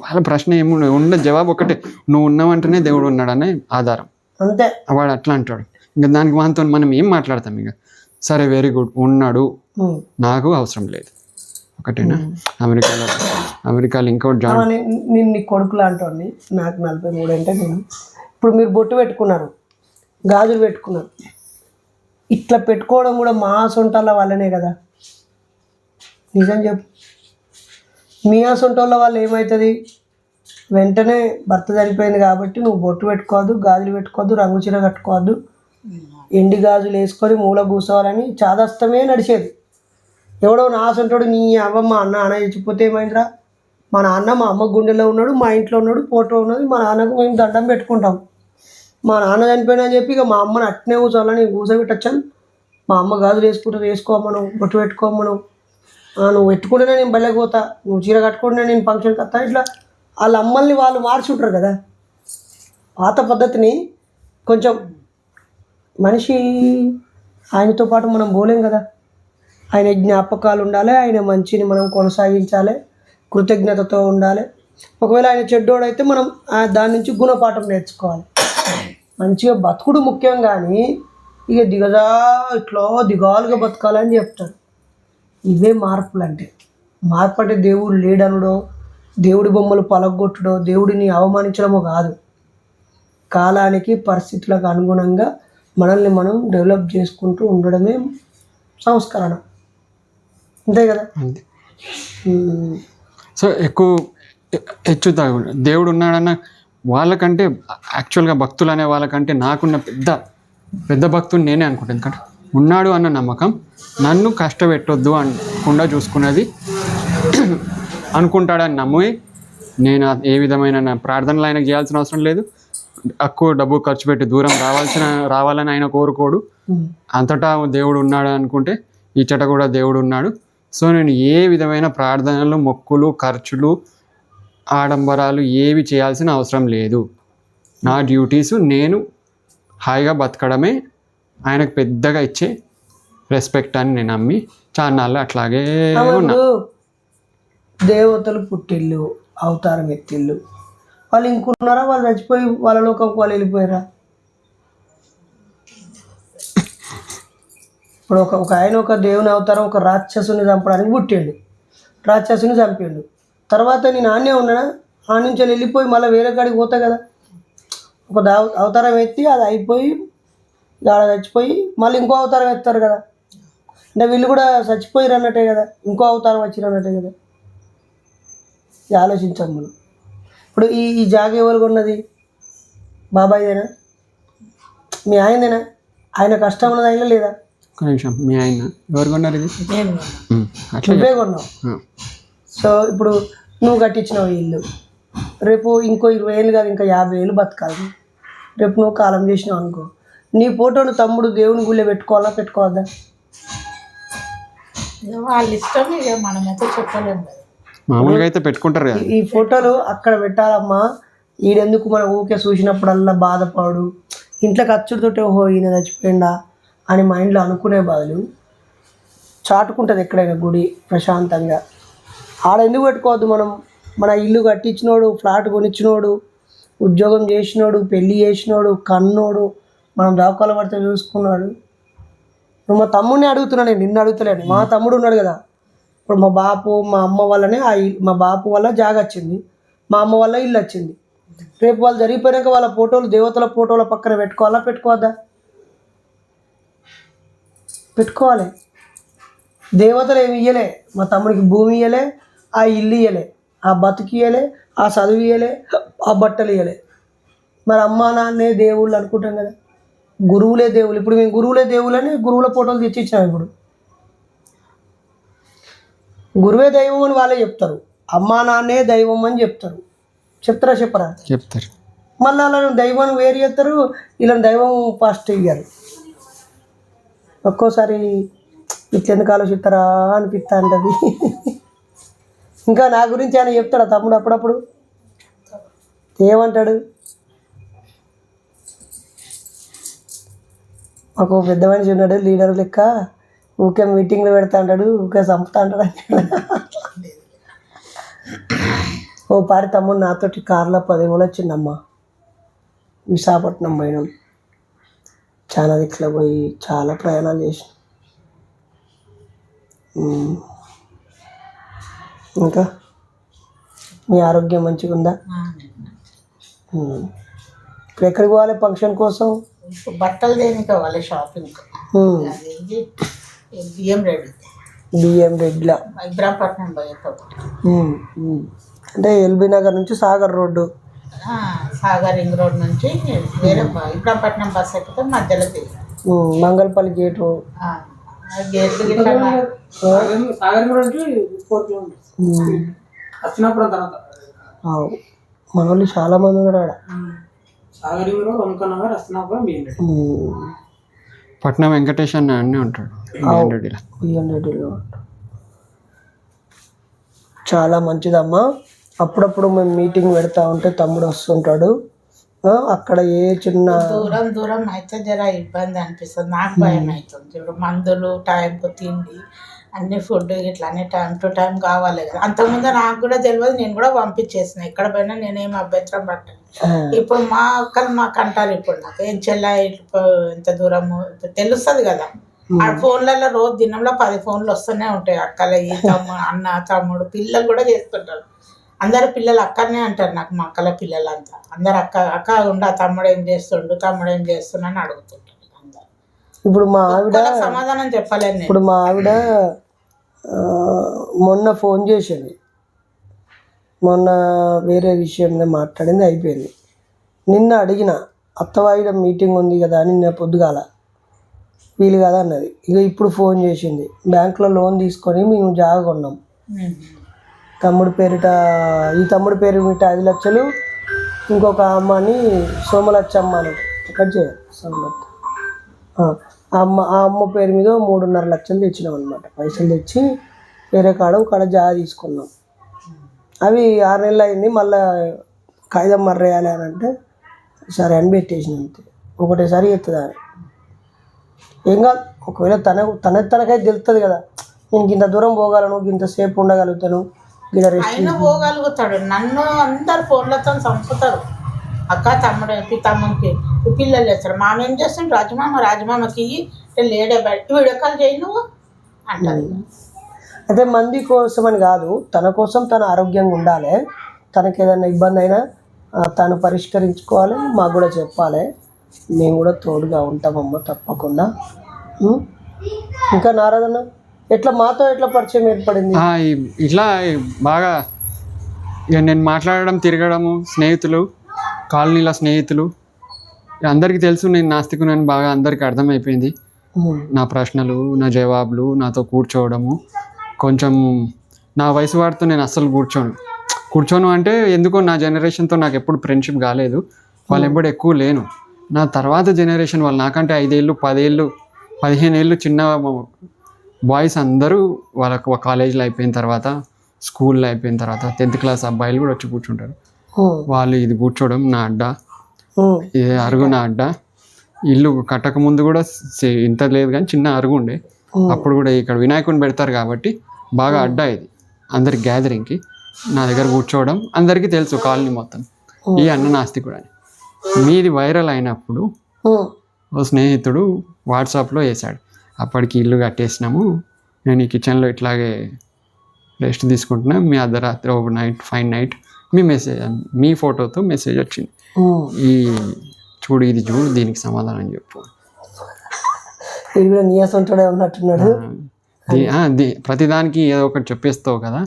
వాళ్ళ ప్రశ్న ఏముండే ఉన్న జవాబు ఒకటే, నువ్వు ఉన్నావంటేనే దేవుడు ఉన్నాడనే ఆధారం. అంతే, వాడు అట్లా అంటాడు. ఇంకా దానికి మనతో మనం ఏం మాట్లాడతాం? ఇక సరే వెరీ గుడ్, ఉన్నాడు, నాకు అవసరం లేదు. ఒకటేనా? అమెరికాలో ఇంకోటి నేను నీ కొడుకులా అంటాను, నాకు 43 అంటే నేను ఇప్పుడు మీరు బొట్టు పెట్టుకున్నారు, గాజులు పెట్టుకున్నారు, ఇట్లా పెట్టుకోవడం కూడా మా సొంటాల వాళ్ళనే కదా. నిజం చెప్పు, మీ సొంటోళ్ళ వాళ్ళు ఏమవుతుంది, వెంటనే భర్త చనిపోయింది కాబట్టి నువ్వు బొట్టు పెట్టుకోవద్దు, గాజులు పెట్టుకోవద్దు, రంగు చీర కట్టుకోవద్దు, ఎండి గాజులు వేసుకొని మూల కూర్చోవాలని చాదస్తమే నడిచేది. ఎవడో నా సొంటోడు నీ అవ్వ మా అన్న చచ్చిపోతే ఏమైందిరా, మా నాన్న మా అమ్మ గుండెలో ఉన్నాడు, మా ఇంట్లో ఉన్నాడు, ఫోటో ఉన్నది, మా నాన్నకు మేము దండం పెట్టుకుంటాం. మా నాన్న చనిపోయినా అని చెప్పి ఇక మా అమ్మని అట్నే కూర్చోవాలని కూర్చోబెట్టచ్చాను. మా అమ్మ గాజులు వేసుకోమను, బొట్టు పెట్టుకోమను, నువ్వు పెట్టుకుంటేనే నేను బయటకు పోతా, నువ్వు చీర కట్టుకుంటేనే నేను ఫంక్షన్కి వస్తా. ఇట్లా వాళ్ళ అమ్మల్ని వాళ్ళు మార్చుంటారు కదా. పాత పద్ధతిని కొంచెం మనిషి ఆయనతో పాటు మనం పోలేం కదా. ఆయన జ్ఞాపకాలు ఉండాలి, ఆయన మంచిని మనం కొనసాగించాలి, కృతజ్ఞతతో ఉండాలి. ఒకవేళ ఆయన చెడ్డోడైతే మనం దాని నుంచి గుణపాఠం నేర్చుకోవాలి. మంచిగా బతుకుడు ముఖ్యం, కానీ ఇక ఇట్లా దిగాలుగా బతకాలని చెప్తారు. ఇవే మార్పులు అంటే. మార్పు అంటే దేవుడు లేడనుడో, దేవుడి బొమ్మలు పలగొట్టడో, దేవుడిని అవమానించడమో కాదు. కాలానికి పరిస్థితులకు అనుగుణంగా మనల్ని మనం డెవలప్ చేసుకుంటూ ఉండడమే సంస్కరణ. అంతే కదా. సో ఎక్కువ హెచ్చుతా దేవుడు ఉన్నాడన్న వాళ్ళకంటే యాక్చువల్గా భక్తులు అనే వాళ్ళకంటే నాకున్న పెద్ద భక్తుని నేనే అనుకుంటాను. ఎందుకంటే ఉన్నాడు అన్న నమ్మకం నన్ను కష్టపెట్టొద్దు అనకుండా చూసుకున్నది అనుకుంటాడని నమ్మి నేను ఏ విధమైన ప్రార్థనలు ఆయనకు చేయాల్సిన అవసరం లేదు. ఎక్కువ డబ్బు ఖర్చు పెట్టి దూరం రావాలని ఆయన కోరుకోడు. అంతటా దేవుడు ఉన్నాడు అనుకుంటే ఇచ్చట కూడా దేవుడు ఉన్నాడు. సో నేను ఏ విధమైన ప్రార్థనలు, మొక్కులు, ఖర్చులు, ఆడంబరాలు ఏవి చేయాల్సిన అవసరం లేదు. నా డ్యూటీస్ నేను హాయిగా బతకడమే ఆయనకు పెద్దగా ఇచ్చే రెస్పెక్ట్ అని నేను నమ్మి చాన్నాళ్ళు అట్లాగే ఉన్నా. దేవతలు పుట్టిల్లు, అవతారం ఎత్తిళ్ళు, వాళ్ళు ఇంకున్నారా? వాళ్ళు చచ్చిపోయి వాళ్ళ లోకంకి వాళ్ళు వెళ్ళిపోయారా? ఇప్పుడు ఒక ఆయన ఒక దేవుని అవతారం ఒక రాక్షసుని చంపడానికి పుట్టిండు, రాక్షసుని చంపిండు. తర్వాత నేను ఆన్నే ఉన్నాడా? ఆ నుంచి వెళ్ళిపోయి మళ్ళీ వేరే కాడికి పోతా కదా, ఒక అవతారం ఎత్తి అది అయిపోయి ఆడ చచ్చిపోయి మళ్ళీ ఇంకో అవతారం ఎత్తారు కదా, అంటే వీళ్ళు కూడా చచ్చిపోయారు అన్నట్టే కదా, ఇంకో అవతారం వచ్చిరు అన్నట్టే కదా. ఇది ఆలోచించాం మనం. ఇప్పుడు ఈ జాగ ఎవరు కొన్నది? బాబాయ్దేనా, మీ ఆయనదేనా? ఆయన కష్టం ఉన్నది అయినా లేదా? ఒక నిమిషం, మీ ఆయన ఎవరు కొన్నారు ఇది? నేను అట్లా నువ్వే కొన్నావు. సో ఇప్పుడు నువ్వు కట్టించినావు ఈ ఇల్లు, రేపు ఇంకో 20 ఏళ్ళు కాదు ఇంకా 50 ఏళ్ళు బతకాలి. రేపు నువ్వు కాలం చేసినావు అనుకో, నీ ఫోటోను తమ్ముడు దేవుని గుళ్ళే పెట్టుకోవాలా పెట్టుకోవద్దా? వాళ్ళ ఇష్టం, ఇక మనమైతే చెప్పలేము కదా. మామూలుగా అయితే పెట్టుకుంటారు కదా. ఈ ఫోటోలు అక్కడ పెట్టాలమ్మా. ఈడెందుకు మనం ఊకే చూసినప్పుడల్లా బాధపడు, ఇంట్లో ఖర్చుతోటే ఓహో ఈయన చచ్చిపోయిందా అని మైండ్లో అనుకునే బదులు చాటుకుంటుంది ఎక్కడైనా గుడి ప్రశాంతంగా. ఆడ ఎందుకు పెట్టుకోవద్దు మనం? మన ఇల్లు కట్టించినోడు, ఫ్లాట్ కొనిచ్చినోడు, ఉద్యోగం చేసినోడు, పెళ్ళి చేసినోడు, కన్నోడు, మనం దావకాల పడితే చూసుకున్నాడు. నువ్వు మా తమ్ముడిని అడుగుతున్నా, నేను నిన్ను అడుగుతలేను. మా తమ్ముడు ఉన్నాడు కదా, ఇప్పుడు మా బాపు మా అమ్మ వల్లనే మా బాపు వల్ల జాగ వచ్చింది, మా అమ్మ వల్ల ఇల్లు వచ్చింది. రేపు వాళ్ళు జరిగిపోయాక వాళ్ళ ఫోటోలు దేవతల ఫోటోల పక్కన పెట్టుకోవాలా పెట్టుకోవద్దా? పెట్టుకోవాలి. దేవతలు ఏమి ఇయ్యలే, మా తమ్ముడికి భూమి ఇయ్యలే, ఆ ఇల్లు ఇయ్యలే, ఆ బతుకు ఇయ్యలే, ఆ చదువు ఇయ్యలే, ఆ బట్టలు ఇయ్యలే. మరి అమ్మా నాన్నే దేవుళ్ళు అనుకుంటాం కదా, గురువులే దేవుళ్ళు. ఇప్పుడు మేము గురువులే దేవుళ్ళని గురువుల ఫోటోలు తెచ్చిచ్చాము. ఇప్పుడు గురువే దైవం అని వాళ్ళే చెప్తారు, అమ్మా నాన్నే దైవం అని చెప్తారు. చెప్తారా చెప్పరా? చెప్తారు. మళ్ళీ వాళ్ళని దైవం వేరు చేస్తారు, వీళ్ళని దైవం ఫస్ట్ ఇయ్యారు. ఒక్కోసారి ఇట్లెందుకు ఆలోచిస్తారా అనిపిస్తా ఉంటుంది. ఇంకా నా గురించి ఆయన చెప్తాడా తమ్ముడు అప్పుడప్పుడు? ఏమంటాడు? మాకు పెద్ద మనిషి ఉన్నాడు లీడర్ లెక్క, ఊకే మీటింగ్లో పెడతా అంటాడు, ఊకే చంపుతా అంటాడు. ఓ పారి తమ్ముడు నాతోటి కార్లో 10 రోజులు వచ్చిందమ్మా. విశాఖపట్నం పోయినాం, చాలా దిక్కులో పోయి చాలా ప్రయాణాలు చేసినాం. ఇంకా మీ ఆరోగ్యం మంచిగా ఉందా? ఇప్పుడు ఎక్కడికి పోవాలి ఫంక్షన్ కోసం? ఇప్పుడు బట్టలు దేనికి కావాలి షాపింగ్? అదేంటి బియ్యం రెడ్లా ఇబ్రాంపట్నం పోయేటప్పుడు, అంటే ఎల్బీ నగర్ నుంచి Sagar road, Sagar ring road నుంచి వేరే ఇబ్రాంపట్నం బస్ ఎక్కితే మధ్యలో మంగళపల్లి గేటు, గేట్లు మన వాళ్ళు చాలా మంది ఉన్నారు ఆడ. పట్నం వెంకటేష్ అన్న అన్నీ ఉంటాడు బియ్యంరెడ్డిలో. చాలా మంచిదమ్మా. అప్పుడప్పుడు మేము మీటింగ్ పెడతా ఉంటే తమ్ముడు వస్తుంటాడు. అక్కడ ఏ చిన్న దూరం అయితే జర ఇబ్బంది అనిపిస్తుంది, నాకు భయం అవుతుంది. ఇప్పుడు మందులు, టైంకు తిండి, అన్ని ఫుడ్ ఇట్లా అన్ని టైం టు టైం కావాలి కదా. అంతకుముందు నాకు కూడా తెలియదు, నేను కూడా పంపించేసిన. ఎక్కడ పోయినా నేనేం అభ్యంతరం పట్టాను. ఇప్పుడు మా అక్కలు మాకు అంటారు, ఇప్పుడు నాకు ఏం చెల్ల ఎంత దూరము తెలుస్తుంది కదా. ఆ ఫోన్లలో రోజు దినంలో 10 ఫోన్లు వస్తూనే ఉంటాయి. అక్కల అన్న తమ్ముడు పిల్లలు కూడా చేస్తుంటారు. అందరు పిల్లలు అక్కడనే అంటారు నాకు, మా అక్కల పిల్లలంతా అందరు అక్క ఉండ తమ్ముడు ఏం చేస్తుండు, తమ్ముడు ఏం చేస్తున్నా అని అడుగుతుంటారు అందరు. ఇప్పుడు మా ఆవిడ సమాధానం చెప్పలేను. ఇప్పుడు మా ఆవిడ మొన్న ఫోన్ చేసింది, మొన్న వేరే విషయంలో మాట్లాడింది, అయిపోయింది. నిన్న అడిగిన అత్తవాయిడ మీటింగ్ ఉంది కదా అని, నిన్న పొద్దుగాల వీలు కదా అన్నది. ఇక ఇప్పుడు ఫోన్ చేసింది, బ్యాంకులో లోన్ తీసుకొని మేము జాగ కొన్నాం, తమ్ముడు పేరిట, ఈ తమ్ముడు పేరు మీద 5 లక్షలు, ఇంకొక అమ్మని సోమలచ్చమ్మ అని ఇక్కడ చేయాలి సోమలచ్చ, ఆ అమ్మ పేరు మీద 3.5 లక్షలు తెచ్చినాం అనమాట. పైసలు తెచ్చి వేరే కాడ జాగ తీసుకున్నాం. అవి 6 నెలలు అయింది, మళ్ళీ కాగితం మర్రేయాలి అని అంటే సరే అని పెట్టేసిన. అంతే, ఒకటేసారి ఎత్తుంది అని ఏం కాదు. ఒకవేళ తనకైతే తెలుస్తుంది కదా, నేను ఇంత దూరం పోగలను, ఇంతసేపు ఉండగలుగుతాను, ఆయన పోగలుగుతాడు. నన్ను అందరు ఫోన్లతో చంపుతారు. అక్క తమ్ముడు తమ్ముడికి పిల్లలు చేస్తాడు, మామ ఏం చేస్తాడు, రాజమామకి లేడే బయట వీడియో కాల్ చేయి నువ్వు అంటారు. అయితే మంది కోసం అని కాదు, తన కోసం తన ఆరోగ్యంగా ఉండాలి. తనకి ఏదైనా ఇబ్బంది అయినా తను పరిష్కరించుకోవాలి, మాకు కూడా చెప్పాలి. మేము కూడా తోడుగా ఉంటామమ్మ తప్పకుండా. ఇంకా నారదన్న ఎట్లా మాతో ఎట్లా పరిచయం ఏర్పడింది? ఇట్లా బాగా ఇక నేను మాట్లాడడం, తిరగడము, స్నేహితులు, కాలనీల స్నేహితులు అందరికీ తెలుసు నేను నాస్తికునని బాగా అందరికీ అర్థమైపోయింది. నా ప్రశ్నలు, నా జవాబులు, నాతో కూర్చోవడము, కొంచెం నా వయసు వాడితో నేను అస్సలు కూర్చోను అంటే ఎందుకో నా జనరేషన్తో నాకు ఎప్పుడు ఫ్రెండ్షిప్ కాలేదు, వాళ్ళు ఎప్పుడు ఎక్కువ లేను. నా తర్వాత జనరేషన్ వాళ్ళు నాకంటే 5 ఏళ్ళు 10 ఏళ్ళు 15 ఏళ్ళు చిన్న బాయ్స్ అందరూ వాళ్ళకు కాలేజీలో అయిపోయిన తర్వాత, స్కూల్లో అయిపోయిన తర్వాత 10th క్లాస్ అబ్బాయిలు కూడా వచ్చి కూర్చుంటారు. వాళ్ళు ఇది కూర్చోవడం నా అడ్డా, ఇది అరుగు నా అడ్డా. ఇల్లు కట్టక ముందు కూడా ఇంత లేదు కానీ చిన్న అరుగు ఉండే, అప్పుడు కూడా ఇక్కడ వినాయకుడిని పెడతారు కాబట్టి బాగా అడ్డా ఇది అందరి గ్యాదరింగ్కి. నా దగ్గర కూర్చోవడం అందరికీ తెలుసు కాలనీ మొత్తం, ఈ అన్న నాస్తికుడు అని. మీది వైరల్ అయినప్పుడు ఓ స్నేహితుడు వాట్సాప్లో వేసాడు, అప్పటికి ఇల్లు కట్టేసినాము, నేను ఈ కిచెన్లో ఇట్లాగే రెస్ట్ తీసుకుంటున్నా, మీ అర్ధరాత్రి ఓవర్ నైట్ ఫైన్ నైట్ మీ ఫోటోతో మెసేజ్ వచ్చింది, ఈ చూడు ఇది చూడు, దీనికి సమాధానం చెప్పు. ఉన్నట్టున్నాడు. ప్రతిదానికి ఏదో ఒకటి చెప్పేస్తావు కదా,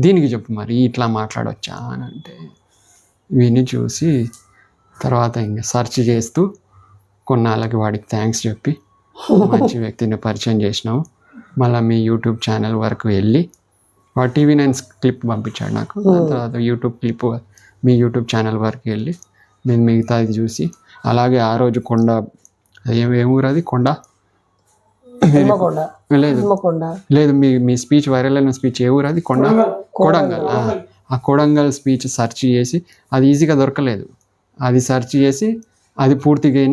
దీనికి చెప్పు మరి ఇట్లా మాట్లాడొచ్చా అని అంటే, విని చూసి తర్వాత ఇంకా సెర్చ్ చేస్తూ కొన్నాళ్ళకి వాడికి థ్యాంక్స్ చెప్పి మంచి వ్యక్తిని పరిచయం చేసినాము. మళ్ళీ మీ యూట్యూబ్ ఛానల్ వరకు వెళ్ళి వాడు TV9 క్లిప్ పంపించాడు నాకు. దాని తర్వాత యూట్యూబ్ క్లిప్ మీ యూట్యూబ్ ఛానల్ వరకు వెళ్ళి నేను మిగతాది చూసి, అలాగే ఆ రోజు కొండ ఏమూరు అది కొండ లేదు మీ స్పీచ్ వైరల్ అయిన స్పీచ్ ఏ ఊరు అది కొడంగల్. ఆ కొడంగల్ స్పీచ్ సెర్చ్ చేసి, అది ఈజీగా దొరకలేదు, అది సెర్చ్ చేసి అది పూర్తిగా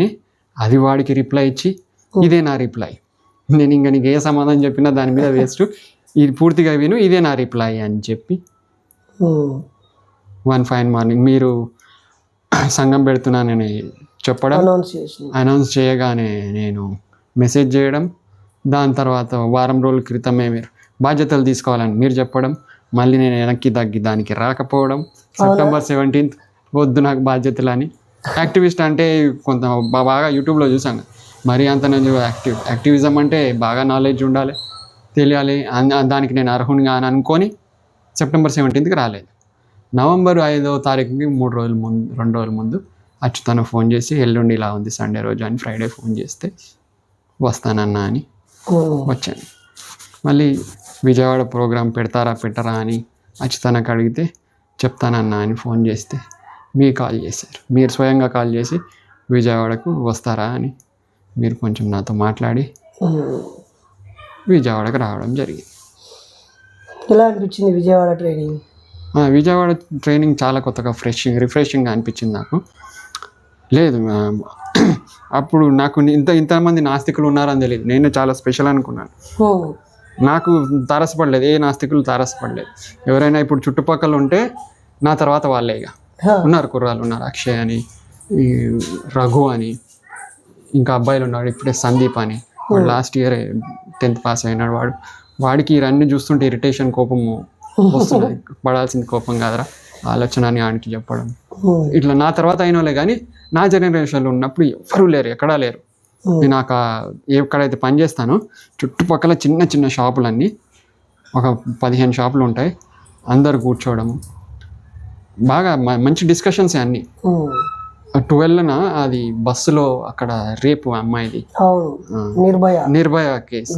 అది వాడికి రిప్లై ఇచ్చి, ఇదే నా రిప్లై, నేను ఇంకా నీకు ఏ సమాధానం చెప్పినా దాని మీద వేస్ట్, ఇది పూర్తిగా విను, ఇదే నా రిప్లై అని చెప్పి వన్ ఫైన్ మార్నింగ్ మీరు సంఘం పెడుతున్నానని చెప్పడం, అనౌన్స్ చేయగానే నేను మెసేజ్ చేయడం, దాని తర్వాత వారం రోజుల క్రితమే మీరు బాధ్యతలు తీసుకోవాలని మీరు చెప్పడం, మళ్ళీ నేను వెనక్కి తగ్గి దానికి రాకపోవడం, September 17th వద్దు నాకు బాధ్యతలు అని. యాక్టివిస్ట్ అంటే కొంత బాగా యూట్యూబ్లో చూసాను, మరి అంత నేను యాక్టివిజం అంటే బాగా నాలెడ్జ్ ఉండాలి, తెలియాలి, దానికి నేను అర్హునిగా అని అనుకొని September 17th రాలేదు. November 5వ తారీఖుకి 2 రోజుల ముందు అచ్యుతను ఫోన్ చేసి, ఎల్లుండి ఇలా ఉంది సండే రోజు అని ఫ్రైడే ఫోన్ చేస్తే వస్తానన్నా అని వచ్చాను. మళ్ళీ విజయవాడ ప్రోగ్రాం పెట్టరా అని అచ్యుతనకు అడిగితే చెప్తానన్నా అని ఫోన్ చేస్తే మీరు కాల్ చేశారు, మీరు స్వయంగా కాల్ చేసి విజయవాడకు వస్తారా అని మీరు కొంచెం నాతో మాట్లాడి విజయవాడకు రావడం జరిగింది. ఎలా అనిపించింది విజయవాడ ట్రైనింగ్? విజయవాడ ట్రైనింగ్ చాలా కొత్తగా రిఫ్రెషింగ్గా అనిపించింది నాకు. లేదు అప్పుడు నాకు ఇంతమంది నాస్తికులు ఉన్నారని తెలియదు, నేను చాలా స్పెషల్ అనుకున్నాను. నాకు తారసపడలేదు, ఏ నాస్తికులు తారసపడలేదు. ఎవరైనా ఇప్పుడు చుట్టుపక్కల ఉంటే నా తర్వాత వాళ్ళే ఇక ఉన్నారు, కుర్రాలు ఉన్నారు, అక్షయ్ అని, రఘు అని, ఇంకా అబ్బాయిలు ఉన్నాడు ఇప్పుడే సందీప్ అని, వాడు లాస్ట్ ఇయర్ 10th పాస్ అయినాడు. వాడికి ఇవన్నీ చూస్తుంటే ఇరిటేషన్, కోపము వస్తున్నది, పడాల్సింది కోపం కాదరా ఆలోచన అని ఆయనకి చెప్పడం. ఇట్లా నా తర్వాత అయిన వాళ్ళే కానీ నా జనరేషన్లో ఉన్నప్పుడు ఎవరూ లేరు, ఎక్కడా లేరు. నేను ఎక్కడైతే పని చేస్తానో చుట్టుపక్కల చిన్న చిన్న షాపులన్నీ, ఒక 15 షాపులు ఉంటాయి, అందరు కూర్చోవడము, బాగా మంచి డిస్కషన్స్ అన్నీ. 12న అది బస్సులో అక్కడ రేపు అమ్మాయిది నిర్భయ కేసు,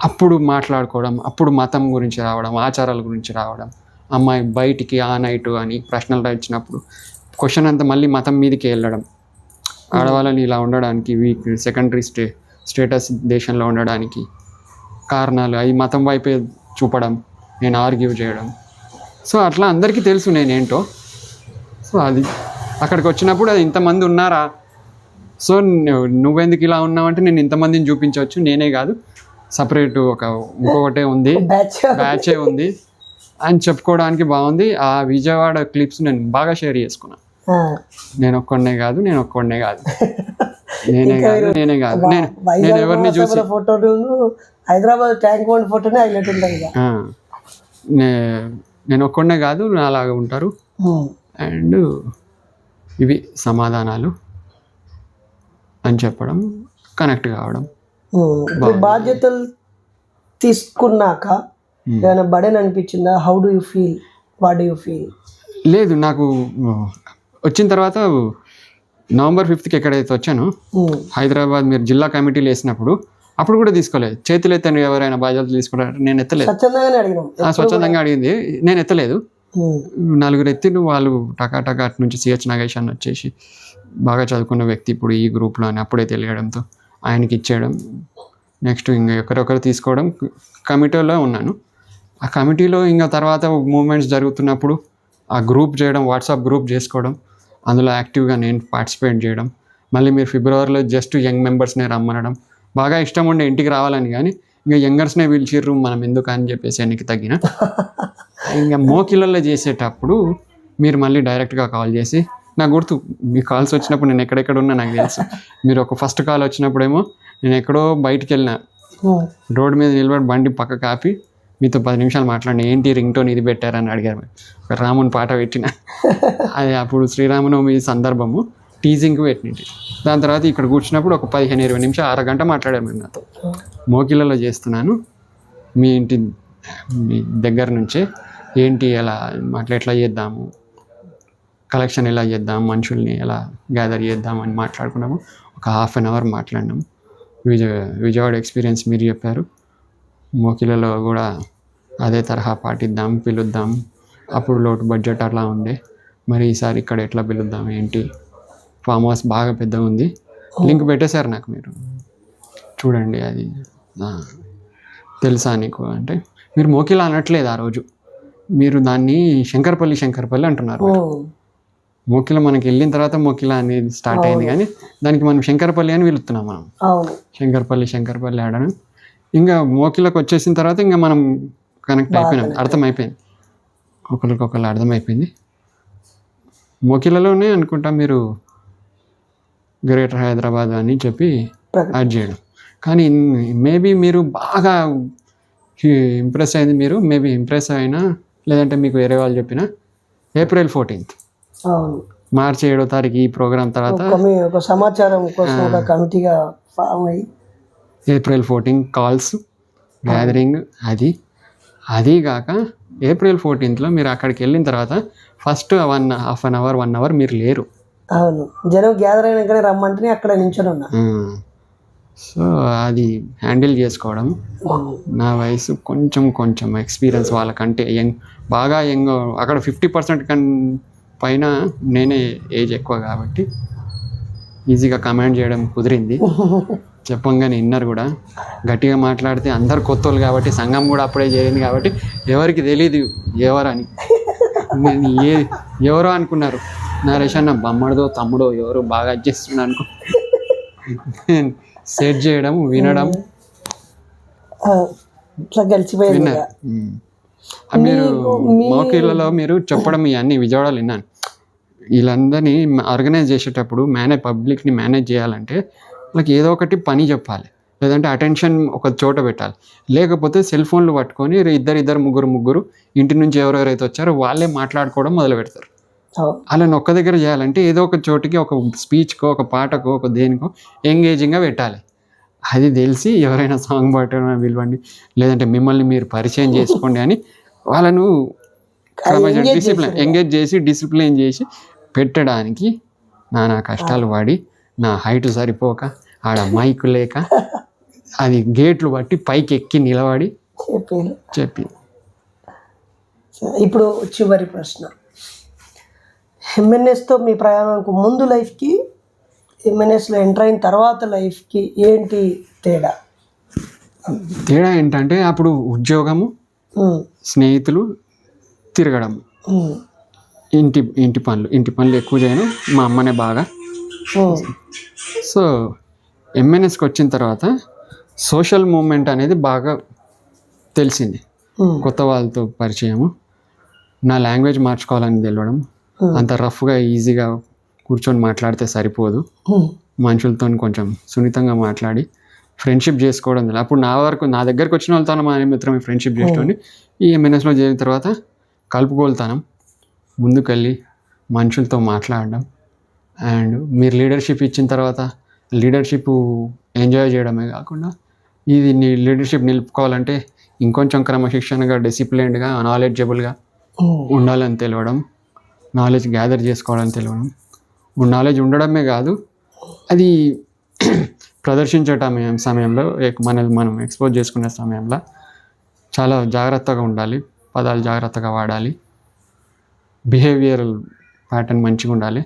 అప్పుడు మాట్లాడుకోవడం, అప్పుడు మతం గురించి రావడం, ఆచారాల గురించి రావడం, అమ్మాయి బయటికి ఆ నైట్ అని ప్రశ్నలు ఇచ్చినప్పుడు క్వశ్చన్ అంతా మళ్ళీ మతం మీదకి వెళ్ళడం, ఆడవాళ్ళని ఇలా ఉండడానికి వీక్ సెకండరీ స్టేటస్ దేశంలో ఉండడానికి కారణాలు అవి మతం వైపే చూపడం, నేను ఆర్గ్యూ చేయడం. సో అట్లా అందరికీ తెలుసు నేనేంటో. సో అది అక్కడికి వచ్చినప్పుడు అది ఇంతమంది ఉన్నారా, సో నువ్వెందుకు ఇలా ఉన్నావంటే నేను ఇంతమందిని చూపించవచ్చు, నేనే కాదు సపరేట్ ఇంకొకటే ఉంది, బ్యాచే ఉంది అని చెప్పుకోవడానికి బాగుంది. ఆ విజయవాడ క్లిప్స్ నేను బాగా షేర్ చేసుకున్నాను. నేను ఒక్కడే కాదు నేను ఎవరిని చూసి హైదరాబాద్ ట్యాంక్ బండ్ ఫోటోనే హైలైట్ ఉంటుంది. నేను ఒక్కడే కాదు అలాగ ఉంటారు. అండ్ ఇవి సమాధానాలు అని చెప్పడం, కనెక్ట్ కావడం. బాధ్యతలు తీసుకున్నాక ఏమైనా బడెన్ అనిపించిందా? How do you feel? What do you feel? లేదు, నాకు వచ్చిన తర్వాత November 5th ఎక్కడైతే వచ్చానో హైదరాబాద్, మీరు జిల్లా కమిటీలు వేసినప్పుడు అప్పుడు కూడా తీసుకోలేదు. చేతులు ఎత్తండి ఎవరైనా బాధ్యతలు తీసుకున్నారు, నేను ఎత్తలేదు. స్వచ్ఛందంగానే అడిగినాం. స్వచ్ఛందంగా అడిగింది, నేను ఎత్తలేదు. 4 ఎత్తిను వాళ్ళు టకాటక అటు నుంచి సిహెచ్ నాగేష్ అన్న వచ్చేసి బాగా చదువుకున్న వ్యక్తి ఇప్పుడు ఈ గ్రూప్లో అని అప్పుడే తెలియడంతో ఆయనకి ఇచ్చేయడం. నెక్స్ట్ ఇంకా ఒకరొకరు తీసుకోవడం. కమిటీలో ఉన్నాను. ఆ కమిటీలో ఇంకా తర్వాత మూమెంట్స్ జరుగుతున్నప్పుడు ఆ గ్రూప్ చేయడం, వాట్సాప్ గ్రూప్ చేసుకోవడం, అందులో యాక్టివ్గా నేను పార్టిసిపేట్ చేయడం. మళ్ళీ మీరు ఫిబ్రవరిలో జస్ట్ యంగ్ మెంబర్స్నే రమ్మనడం. బాగా ఇష్టం ఉండే ఇంటికి రావాలని, కానీ ఇంకా యంగర్స్నే పిలిచిర్రు మనం ఎందుకు అని చెప్పేసి ఎన్నికి తగ్గిన. ఇంకా మోకిలలో చేసేటప్పుడు మీరు మళ్ళీ డైరెక్ట్గా కాల్ చేసి, నాకు గుర్తు మీ కాల్స్ వచ్చినప్పుడు నేను ఎక్కడెక్కడ ఉన్నా నాకు తెలుసు. మీరు ఒక ఫస్ట్ కాల్ వచ్చినప్పుడేమో నేను ఎక్కడో బయటికి వెళ్ళిన, రోడ్డు మీద నిలబడి బండి పక్క కాపి మీతో 10 నిమిషాలు మాట్లాడిన. ఏంటి రింగ్ టోన్ ఇది పెట్టారని అడిగారు. ఒక రాముని పాట పెట్టిన, అది అప్పుడు శ్రీరామనవమి సందర్భము టీజింగ్కి పెట్టినట్టు. దాని తర్వాత ఇక్కడ కూర్చున్నప్పుడు ఒక 15-20 నిమిషాలు, అరగంట మాట్లాడారు మీరు నాతో. మోకిలలో చేస్తున్నాను, మీ ఇంటి మీ దగ్గర నుంచే ఏంటి ఎలా ఎట్లా చేద్దాము, కలెక్షన్ ఎలా చేద్దాం, మనుషుల్ని ఎలా గ్యాదర్ చేద్దాం అని మాట్లాడుకున్నాము. ఒక 1/2 hour మాట్లాడినాము. విజయవాడ ఎక్స్పీరియన్స్ మీరు చెప్పారు. మోకిలలో కూడా అదే తరహా పాటిద్దాం, పిలుద్దాం. అప్పుడు లోటు బడ్జెట్ అలా ఉండే, మరి ఈసారి ఇక్కడ ఎట్లా పిలుద్దాం ఏంటి. ఫామ్ హౌస్ బాగా పెద్దగా ఉంది, లింక్ పెట్టేశారు నాకు, మీరు చూడండి. అది తెలుసా నీకు అంటే, మీరు మోకిలా అనట్లేదు ఆ రోజు, మీరు దాన్ని శంకరపల్లి అంటున్నారు. మోకిల మనకి వెళ్ళిన తర్వాత మోకిలా అనేది స్టార్ట్ అయింది, కానీ దానికి మనం శంకరపల్లి అని పిలుస్తున్నాం. మనం శంకరపల్లి ఆడను. ఇంకా మోకిలకు వచ్చేసిన తర్వాత ఇంకా మనం కనెక్ట్ అయిపోయినాం, అర్థమైపోయింది, ఒకరికొకరు అర్థమైపోయింది. మోకిలలోనే అనుకుంటా మీరు గ్రేటర్ హైదరాబాద్ అని చెప్పి యాడ్ చేయడం. కానీ మేబీ మీరు బాగా ఇంప్రెస్ అయింది, మీరు మేబీ ఇంప్రెస్ అయినా, లేదంటే మీకు వేరే వాళ్ళు చెప్పిన April 14th, March 7వ తారీఖు ఈ ప్రోగ్రామ్ తర్వాత ఒక సమాచారం కోసం ఒక కమిటీగా ఫామ్ అయ్యి April 14 కాల్స్ గ్యాదరింగ్. అది కాక April 14th మీరు అక్కడికి వెళ్ళిన తర్వాత ఫస్ట్ 1 hour మీరు లేరు. అవును, జనం గ్యాదర్ అయినాకనే రమ్మంటే అక్కడ నించొని ఉన్నా. సో అది హ్యాండిల్ చేసుకోవడం, నా వయసు కొంచెం ఎక్స్పీరియన్స్ వాళ్ళకంటే బాగా యంగ్, అక్కడ 50% పైన నేనే ఏజ్ ఎక్కువ కాబట్టి ఈజీగా కమాండ్ చేయడం కుదిరింది. చెప్పంగానే విన్నారు కూడా. గట్టిగా మాట్లాడితే అందరు కొత్త వాళ్ళు కాబట్టి, సంఘం కూడా అప్పుడే చేరింది కాబట్టి ఎవరికి తెలియదు ఎవరని. ఎవరో అనుకున్నారు, నరేష్ అన్న బమ్మడిదో తమ్ముడో ఎవరో బాగా చేస్తున్నా అనుకో. సెట్ చేయడం, వినడం, విన్నారు. మీరు మోకిళ్ళలో మీరు చెప్పడం ఇవన్నీ విజయవాడలో విన్నాను. వీళ్ళందరినీ ఆర్గనైజ్ చేసేటప్పుడు పబ్లిక్ని మేనేజ్ చేయాలంటే వాళ్ళకి ఏదో ఒకటి పని చెప్పాలి, లేదంటే అటెన్షన్ ఒక చోట పెట్టాలి. లేకపోతే సెల్ ఫోన్లు పట్టుకొని ఇద్దరు ముగ్గురు ఇంటి నుంచి ఎవరెవరైతే వచ్చారో వాళ్ళే మాట్లాడుకోవడం మొదలు పెడతారు. అలా ఒక్క దగ్గర చేయాలంటే ఏదో ఒక చోటికి ఒక స్పీచ్కో, ఒక పాటకో, ఒక దేనికో ఎంగేజింగ్గా పెట్టాలి. అది తెలిసి ఎవరైనా సాంగ్ పాడటం పిలవండి, లేదంటే మిమ్మల్ని మీరు పరిచయం చేసుకోండి అని వాళ్ళను ఎంగేజ్ చేసి డిసిప్లిన్ చేసి పెట్టడానికి నానా కష్టాలు పడి, నా హైట్ సరిపోక, ఆడ మైకు లేక, అది గేట్లు బట్టి పైకి ఎక్కి నిలబడి చెప్పి. ఇప్పుడు చివరి ప్రశ్న, ఎంఎన్ఎస్తో మీ ప్రయాణంకు ముందు లైఫ్కి, ఎంఎన్ఎస్లో ఎంటర్ అయిన తర్వాత లైఫ్కి ఏంటి తేడా? తేడా ఏంటంటే అప్పుడు ఉద్యోగము, స్నేహితులు, తిరగడం, ఇంటి పనులు ఎక్కువ చేయను, మా అమ్మనే బాగా. సో ఎంఎన్ఎస్కి వచ్చిన తర్వాత సోషల్ మూమెంట్ అనేది బాగా తెలిసింది. కొత్త వాళ్ళతో పరిచయము, నా లాంగ్వేజ్ మార్చుకోవాలని తెలియడం. అంత రఫ్గా ఈజీగా కూర్చొని మాట్లాడితే సరిపోదు, మనుషులతో కొంచెం సున్నితంగా మాట్లాడి ఫ్రెండ్షిప్ చేసుకోవడం. అప్పుడు నా దగ్గరకు వచ్చిన వాళ్ళతో మా మిత్రమే ఫ్రెండ్షిప్ చేసుకొని ఈ ఎంఎన్ఎస్లో చేరిన తర్వాత కలుపుకోలుతనం, ముందుకెళ్ళి మనుషులతో మాట్లాడడం, అండ్ మీరు లీడర్షిప్ ఇచ్చిన తర్వాత లీడర్షిప్ ఎంజాయ్ చేయడమే కాకుండా ఇది లీడర్షిప్ నిలుపుకోవాలంటే ఇంకొంచెం క్రమశిక్షణగా, డిసిప్లిన్డ్గా, నాలెడ్జబుల్గా ఉండాలని తెలియడం, నాలెడ్జ్ గ్యాదర్ చేసుకోవాలని తెలియడం, నాలెడ్జ్ ఉండడమే కాదు అది ప్రదర్శించే సమయంలో మనం ఎక్స్పోజ్ చేసుకునే సమయంలో చాలా జాగ్రత్తగా ఉండాలి, పదాలు జాగ్రత్తగా వాడాలి, బిహేవియరల్ ప్యాటర్న్ మంచిగా ఉండాలి,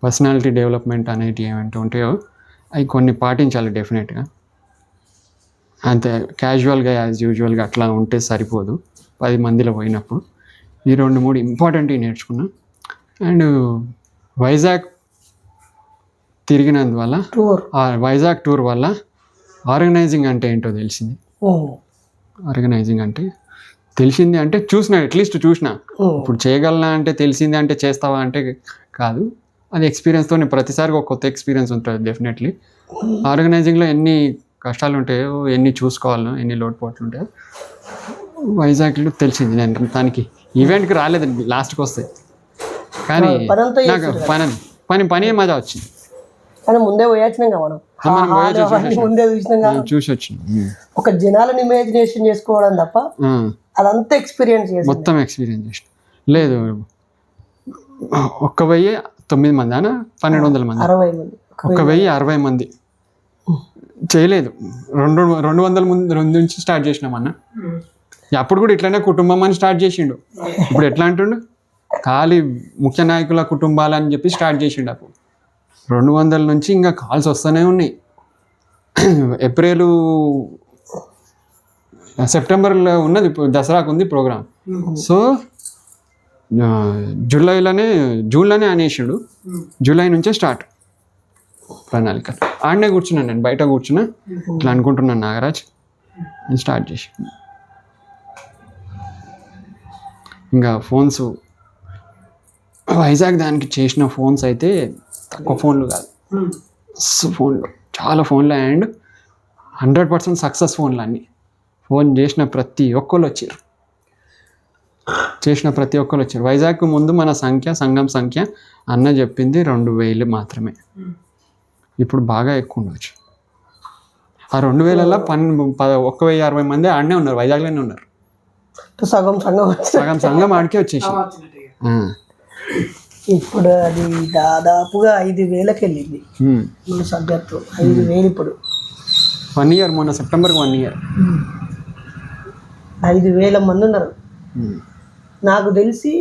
పర్సనాలిటీ డెవలప్మెంట్ అనేవి ఏమంటూ ఉంటాయో అవి కొన్ని పాటించాలి డెఫినెట్గా. అంతే క్యాజువల్గా యాజ్ యూజువల్గా అట్లా ఉంటే సరిపోదు 10 మందిలో పోయినప్పుడు. ఈ 2-3 ఇంపార్టెంట్వి నేర్చుకున్నా. అండ్ వైజాగ్ తిరిగినందువల్ల ఆ వైజాగ్ టూర్ వల్ల ఆర్గనైజింగ్ అంటే ఏంటో తెలిసింది. ఆర్గనైజింగ్ అంటే తెలిసింది అంటే అట్లీస్ట్ చూసిన. ఇప్పుడు చేయగలనా అంటే తెలిసింది అంటే చేస్తావా అంటే కాదు, అది ఎక్స్పీరియన్స్తో ప్రతిసారి ఒక కొత్త ఎక్స్పీరియన్స్ ఉంటుంది డెఫినెట్లీ. ఆర్గనైజింగ్లో ఎన్ని కష్టాలు ఉంటాయో, ఎన్ని చూసుకోవాలో, ఎన్ని లోటుపాట్లు ఉంటాయో వైజాగ్లో తెలిసింది. నేను దానికి ఈవెంట్కి రాలేదండి, లాస్ట్కి వస్తాయి, కానీ నాకు పని మజా వచ్చింది. కానీ ముందే పోయాచ్చినాం కదా మనం, చూసి వచ్చినాం. ఒక జనాలను ఇమాజినేషన్ చేసుకోవడం తప్ప అదంతా ఎక్స్పీరియన్స్ చేసి మొత్తం ఎక్స్పీరియన్స్ చేసిన లేదు. 1,009 మంది 1,200 మంది 1,060 మంది చేయలేదు. 200 నుంచి స్టార్ట్ చేసినామన్న. అప్పుడు కూడా ఇట్లనే కుటుంబం అని స్టార్ట్ చేసిండు. ఇప్పుడు ఎట్లా అంటుండు, ఖాళీ ముఖ్య నాయకుల కుటుంబాలని చెప్పి స్టార్ట్ చేసిండు. అప్పుడు 200 నుంచి ఇంకా కాల్స్ వస్తూనే ఉన్నాయి. సెప్టెంబర్లో ఉన్నది, దసరాకు ఉంది ప్రోగ్రామ్. సో జూన్లోనే అనేసాడు. జూలై నుంచే స్టార్ట్ ప్రణాళిక. ఆడనే కూర్చున్నాను, నేను బయట కూర్చున్నా, ఇట్లా అనుకుంటున్నాను నాగరాజ్, నేను స్టార్ట్ చేసి ఇంకా ఫోన్స్ వైజాగ్ దానికి చేసిన ఫోన్స్ అయితే తక్కువ ఫోన్లు కాదు, ఫోన్లు చాలా ఫోన్లు. అండ్ 100% సక్సెస్ ఫోన్లు అన్నీ. ఫోన్ చేసిన ప్రతి ఒక్కరు వచ్చారు. వైజాగ్కు ముందు మన సంఘం సంఖ్య అన్న చెప్పింది 2,000 మాత్రమే. ఇప్పుడు బాగా ఎక్కువ ఉండవచ్చు. ఆ 2,000ల్లో 1,060 మంది ఆడనే ఉన్నారు, వైజాగ్లోనే ఉన్నారు. సగం సంఘం ఆడికే వచ్చేసి. ఇప్పుడు అది దాదాపుగా 5,000కి వెళ్ళింది మన సభ్యత్వం. 5,000 ఇప్పుడు 1 year, మొన్న సెప్టెంబర్కి 1 year. 5,000 మంది ఉన్నారు. నాకు తెలిసి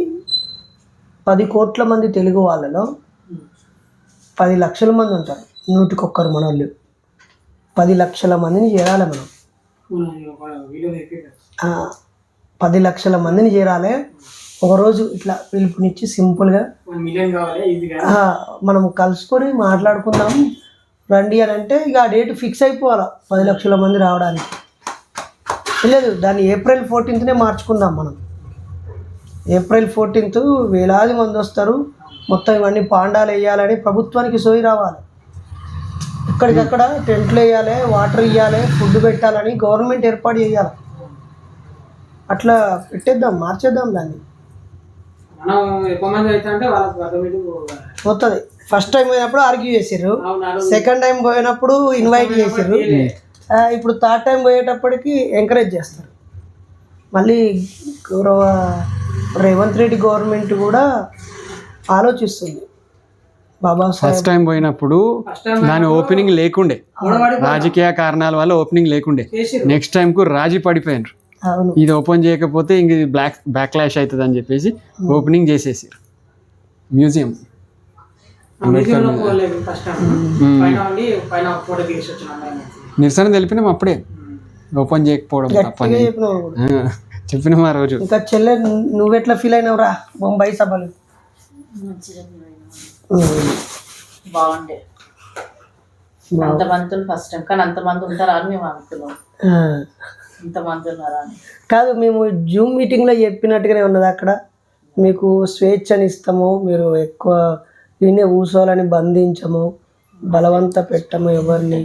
10 కోట్ల మంది తెలుగు వాళ్ళలో 10 లక్షల మంది ఉంటారు. 100కి మనోళ్ళు 10 లక్షల మందిని చేరాలి మనం. 10 లక్షల మందిని చేరాలి. ఒకరోజు ఇట్లా పిలుపునిచ్చి సింపుల్గా మనం కలుసుకొని మాట్లాడుకుందాం రండి అని అంటే ఇక ఆ డేట్ ఫిక్స్ అయిపోవాలి 10 లక్షల మంది రావడానికి. లేదు, దాన్ని April 14th మార్చుకుందాం మనం. April 14th వేలాది మంది వస్తారు. మొత్తం ఇవన్నీ పాండాలు వేయాలని ప్రభుత్వానికి సోయి రావాలి. ఇక్కడికక్కడ టెంట్లు వేయాలి, వాటర్ ఇవ్వాలి, ఫుడ్ పెట్టాలని గవర్నమెంట్ ఏర్పాటు చేయాలి. అట్లా పెట్టేద్దాం, మార్చేద్దాం దాన్ని. పోతుంది. ఫస్ట్ టైం పోయినప్పుడు ఆర్గ్యూ చేసిర్రు, సెకండ్ టైం పోయినప్పుడు ఇన్వైట్ చేసిర్రు, ఇప్పుడు థర్డ్ టైం పోయేటప్పటికి ఎంకరేజ్ చేస్తారు. మళ్ళీ గౌరవ రేవంత్ రెడ్డి గవర్నమెంట్ కూడా ఆలోచిస్తుంది. ఫస్ట్ టైం పోయినప్పుడు దాని ఓపెనింగ్ లేకుండే, రాజకీయ కారణాల వల్ల ఓపెనింగ్ లేకుండే. నెక్స్ట్ టైంకు రాజీ పడిపోయినారు. ఇది ఓపెన్ చేయకపోతే ఇంక ఇది బ్యాక్లాష్ అవుతుంది అని చెప్పేసి ఓపెనింగ్ చేసేసారు మ్యూజియం. నిరసన తెలిపినాం అప్పుడే, ఓపెన్ చేయకపోవడం తప్పని చెప్పినాం ఆ రోజు. ఇంకా చెల్లె నువ్వెట్లా ఫీల్ అయినావురా బొంబాయి సభలు? బాగుండే. అంతమంది ఫస్ట్ టైం, కానీ అంతమంది ఉంటారా అని మేము అనుకున్నాం. ఇంతమంది ఉన్నారా అని కాదు, మేము జూమ్ మీటింగ్లో చెప్పినట్టుగానే ఉన్నది. అక్కడ మీకు స్వేచ్ఛని ఇస్తాము, మీరు ఎక్కువ దీన్నే కూర్చోవాలని బంధించము, బలవంత పెట్టము ఎవరిని.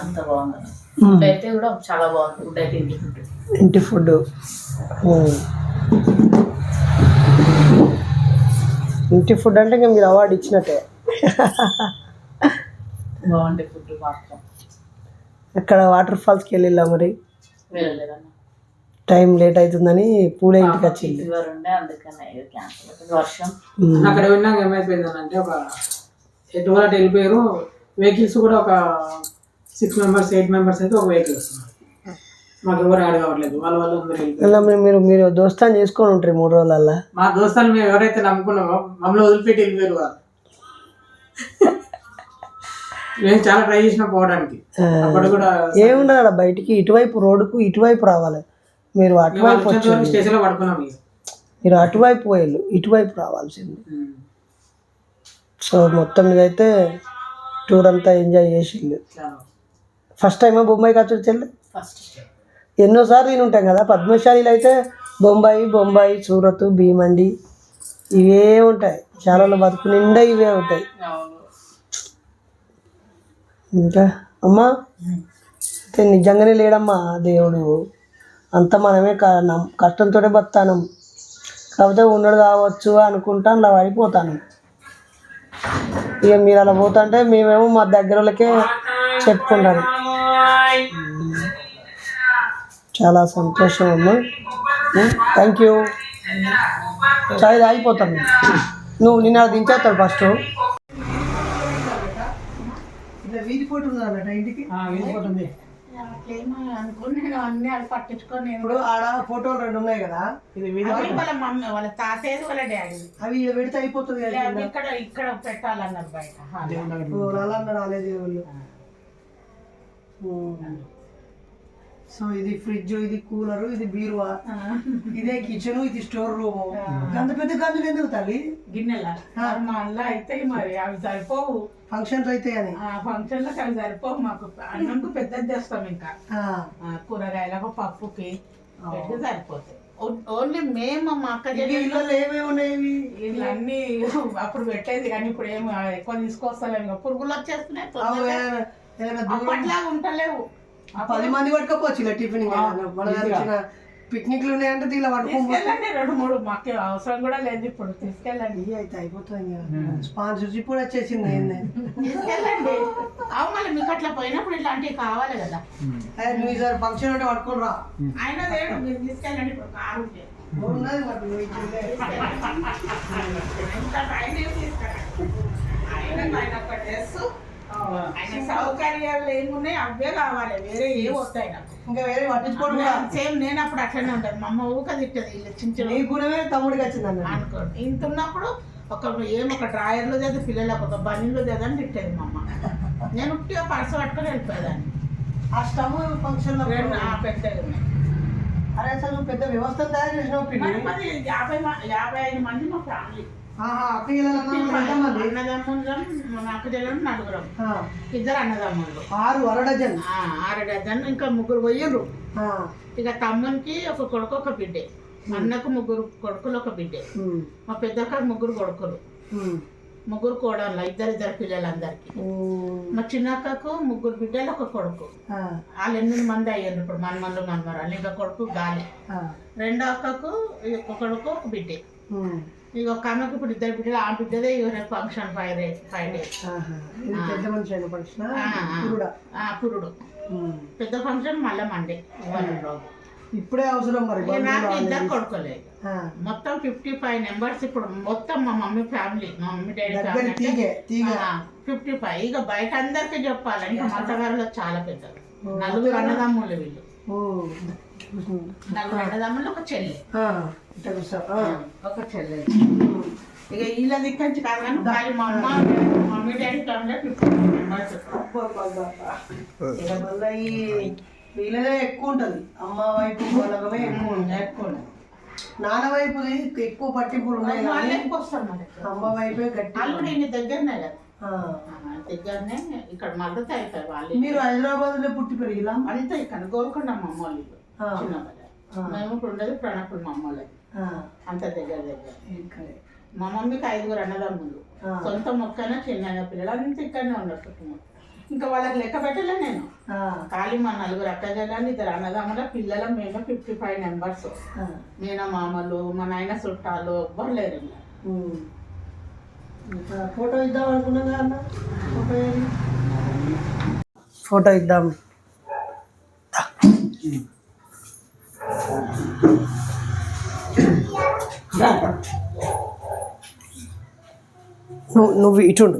అంత బాగుంది. ఫుడ్ అయితే కూడా చాలా బాగుంది. ఫుడ్ అయితే ఇంటి ఫుడ్. ఇంటి ఫుడ్ అంటే ఇంకా మీరు అవార్డు ఇచ్చినట్టే. బాగుండే ఫుడ్ మాత్రం అక్కడ వాటర్ ఫాల్స్కి వెళ్ళిలా మరి వెళ్ళలేదన్న. టైం లేట్ అవుతుందని పూలే ఇంటికి వచ్చింది. ఫీవర్ ఉండే అందుకనే ఇది క్యాన్సిల్ అయిపోయింది. వర్షం అక్కడ విన్నాక ఏమైపోయిందని అంటే ఒక ఎటువంటి అటు వెళ్ళిపోయారు. వెహికల్స్ కూడా ఒక 6 members 8 members అయితే ఒక వెహికల్ వస్తున్నారు. మాకు ఎవరు యాడ్ కావట్లేదు. వాళ్ళందరూ వెళ్ళిపోయారు. ఇలా మీరు దోస్తాన్ని చేసుకొని ఉంటారు 3 రోజులల్లా. మా దోస్తాలు మేము ఎవరైతే నమ్ముకున్నామో మమ్మల్ని వదిలిపెట్టి వెళ్ళిపోయారు వాళ్ళు. మేము చాలా ట్రై చేసినా పోవడానికి. అప్పుడు కూడా ఏముండదు అక్కడ బయటికి ఇటువైపు రోడ్డుకు ఇటువైపు రావాలి. మీరు అటువైపు వచ్చి స్టేషన్ లో పడుకున్నాం. మీరు అటువైపు పోయేళ్ళు ఇటువైపు రావాల్సింది. సో మొత్తం మీద అయితే టూర్ అంతా ఎంజాయ్ చేసిండు. ఫస్ట్ టైమా బొంబాయి ఖర్చు చెల్లి? ఫస్ట్ ఎన్నోసార్లు నేను ఉంటాం కదా. పద్మశాలీలు అయితే బొంబాయి సూరత్ భీమండి ఇవే ఉంటాయి. చాలా బతుకు నిండా ఇవే ఉంటాయి. ఇంకా అమ్మా అయితే నిజంగానే లేడమ్మా దేవుడు. అంత మనమే కష్టంతో బతాను. కాకపోతే ఉన్నాడు కావచ్చు అనుకుంటా అలా పడిపోతాను. ఇక మీరు అలా పోతుంటే మేమేమో మా దగ్గర వాళ్ళకే చెప్పుకుంటాను. చాలా సంతోషం అమ్మా. Thank you. చాయ్ తాగిపోతాను. నువ్వు నిన్న దించేస్తాడు ఫస్ట్. ఇట్లా వీధి ఫోటో ఉందన్నమాట ఇంటికి. వీధి ఫోటో ఉంది. అనుకుని నేను అన్ని అది పట్టించుకొని ఇప్పుడు ఆడ ఫోటోలు 2 ఉన్నాయి కదా. ఇది వీధి ఫోటో. వాళ్ళ మమ్మీ వాళ్ళ తాతయ్యది వాళ్ళ డాడీ. అవి పెడితే అయిపోతుంది కదా. ఇక్కడ పెట్టాలన్నారు బయట. రాలన్న రాలేదు వాళ్ళు. సో ఇది ఫ్రిడ్జ్, ఇది కూలరు, ఇది బీరువా, ఇదే కిచెన్, ఇది స్టోర్ రూమ్. గంత పెద్ద గంజలు ఎందుకు తల్లి? గిన్నెల మా అల్ల అయితే మరి అవి సరిపోవు. ఫంక్షన్స్ అయితే అని ఫంక్షన్లకు అవి సరిపోవు. మాకు అన్నంకు పెద్దది తెస్తాం. ఇంకా కూరగాయలకు పప్పుకి పెట్టి సరిపోతాయి. ఓన్లీ మేము మా అక్క ఏమేమి ఉన్నాయి ఇవన్నీ అప్పుడు పెట్టేది కానీ ఇప్పుడు ఏమి ఎక్కువ తీసుకొస్తలేము. పురుగులు వచ్చేస్తున్నాయి. అప్పట్లాగా ఉంటలేవు. 10 మంది పట్టుకోవచ్చు ఇలా టిఫిన్. మన పిక్నిక్లు ఉన్నాయంటే దీనిలో పట్టుకోండి. 2-3 మాకు అవసరం కూడా లేదు. ఇప్పుడు తీసుకెళ్ళండి. అయితే అయిపోతుంది. స్పాన్సర్షిప్ కూడా వచ్చేసింది. తీసుకెళ్ళండి. అవు మళ్ళీ మీకు అట్లా పోయినప్పుడు ఇట్లాంటివి కావాలి కదా. నువ్వు ఈసారి ఫంక్షన్ అంటే పట్టుకుని రా. అయినా లేదు మీరు తీసుకెళ్ళండి. ఇప్పుడు కారు ఉన్నది ఆయన సౌకర్యాలు ఏమున్నాయి అవే కావాలి. వేరే ఏ వస్తాయి నాకు. ఇంకా వేరే పట్టించుకోవడం. సేమ్ నేను అప్పుడు అట్లనే ఉంటుంది. మా అమ్మ ఊక తిట్టది. వీళ్ళు చిన్న నీ గుణమే తమ్ముడికి వచ్చింది అనుకోండి. ఇంత ఉన్నప్పుడు ఒక డ్రాయర్లో చేద్దాం పిల్లలకు ఒక బనీలో చేద్దాం తిట్టేది మా అమ్మ. నేను ఉట్టిగా పర్సు పట్టుకొని వెళ్ళిపోయేదాన్ని. ఆ స్టవ్ ఫంక్షన్ పెద్దగా ఉన్నాయి. అరే అసలు పెద్ద వ్యవస్థ తయారు చేసినావు. 55 మంది మా ఫ్యామిలీ. అన్నదమ్ములు మా అక్క చెల్లెలు 4. 2 అన్నదమ్ములు. 6 డజన్. 6 డజన్. ఇంకా 3 పోయ్యరు. ఇక తమ్మునికి ఒక కొడుకు ఒక బిడ్డే. అన్నకు 3 కొడుకులు ఒక బిడ్డే. మా పెద్దక్కకు 3 కొడుకులు 3 కోడళ్ళు. 2 పిల్లలందరికి. మా చిన్నక్కకు 3 బిడ్డలు ఒక కొడుకు. వాళ్ళు 8 మంది అయ్యారు ఇప్పుడు. మనమరాలు. ఇంకా కొడుకు గాలి. 2వ అక్కకు ఒక కొడుకు ఒక బిడ్డే. ఇక ఒక ఆమెకు ఇప్పుడు 2 బిడ్డలు. ఆ బిడ్డదే ఫంక్షన్ 5 days. పురుడు పెద్ద ఫంక్షన్. మళ్ళీ మండే ఇప్పుడే అవసరం. మరి నాకు 2 కొడుకులే. మొత్తం 55 members. ఇప్పుడు మొత్తం మా మమ్మీ ఫ్యామిలీ, మా మమ్మీ డాడీ 55. ఇక బయట అందరికి చెప్పాలి. ఇంకా మతగారులో చాలా పెద్దలు. 4 అన్నదమ్ములు వీళ్ళు. 4 అన్నదమ్ములు ఒక చెల్లి. ఒక చెల్లె. ఇక వీళ్ళ దిక్కంచి కాదు కానీ మా అమ్మ మమ్మీ డాడీ ఫ్యామిలీ 55 members. ఇక మళ్ళీ వీళ్ళదే ఎక్కువ ఉంటుంది. అమ్మ వైపు వాళ్ళమే ఎక్కువ. నాన్న వైపు ఎక్కువ పట్టింపులు ఉన్నాయి. అమ్మ వైపే గట్టి. వాళ్ళు నేను దగ్గరనే కదా. దగ్గరనే. ఇక్కడ మద్దతు అవుతారు వాళ్ళు. మీరు హైదరాబాద్ లో పుట్టి పెరిగిలా? అంతే. ఇక్కడ గోల్కొండ మా అమ్మ వాళ్ళు చిన్నప్పటి. మేము ఇప్పుడు ఉండేది ప్రణప్పుడు మా అమ్మలే. అంత దగ్గర. మా మమ్మీకి 5 అన్నదమ్ములు. సొంత మొక్కన చిన్న పిల్లలు అంతా ఇక్కడనే ఉన్నారు. ఇంకా వాళ్ళకి లెక్క పెట్టలే నేను. ఖాళీ మా 4 అక్కజల్లాలు 2 అన్నదమ్ముల పిల్లల మేము 55 మెంబర్స్. నేను మామలు మా నాయన చుట్టాలు ఎవ్వరు లేరు. ఫోటో ఇద్దాం అనుకున్నాగా అన్న. ఫోటో ఇద్దాం. నువ్వు ఇటుండు.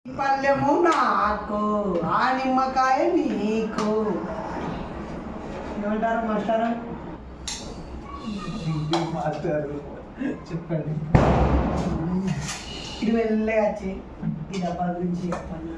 పల్లెము నాకు ఆ నిమ్మకాయ నీకు ఏమంటారు మాస్టారు? చెప్పండి. ఇది వెళ్ళే వచ్చి ఈ డబ్బా గురించి చెప్పన్నా.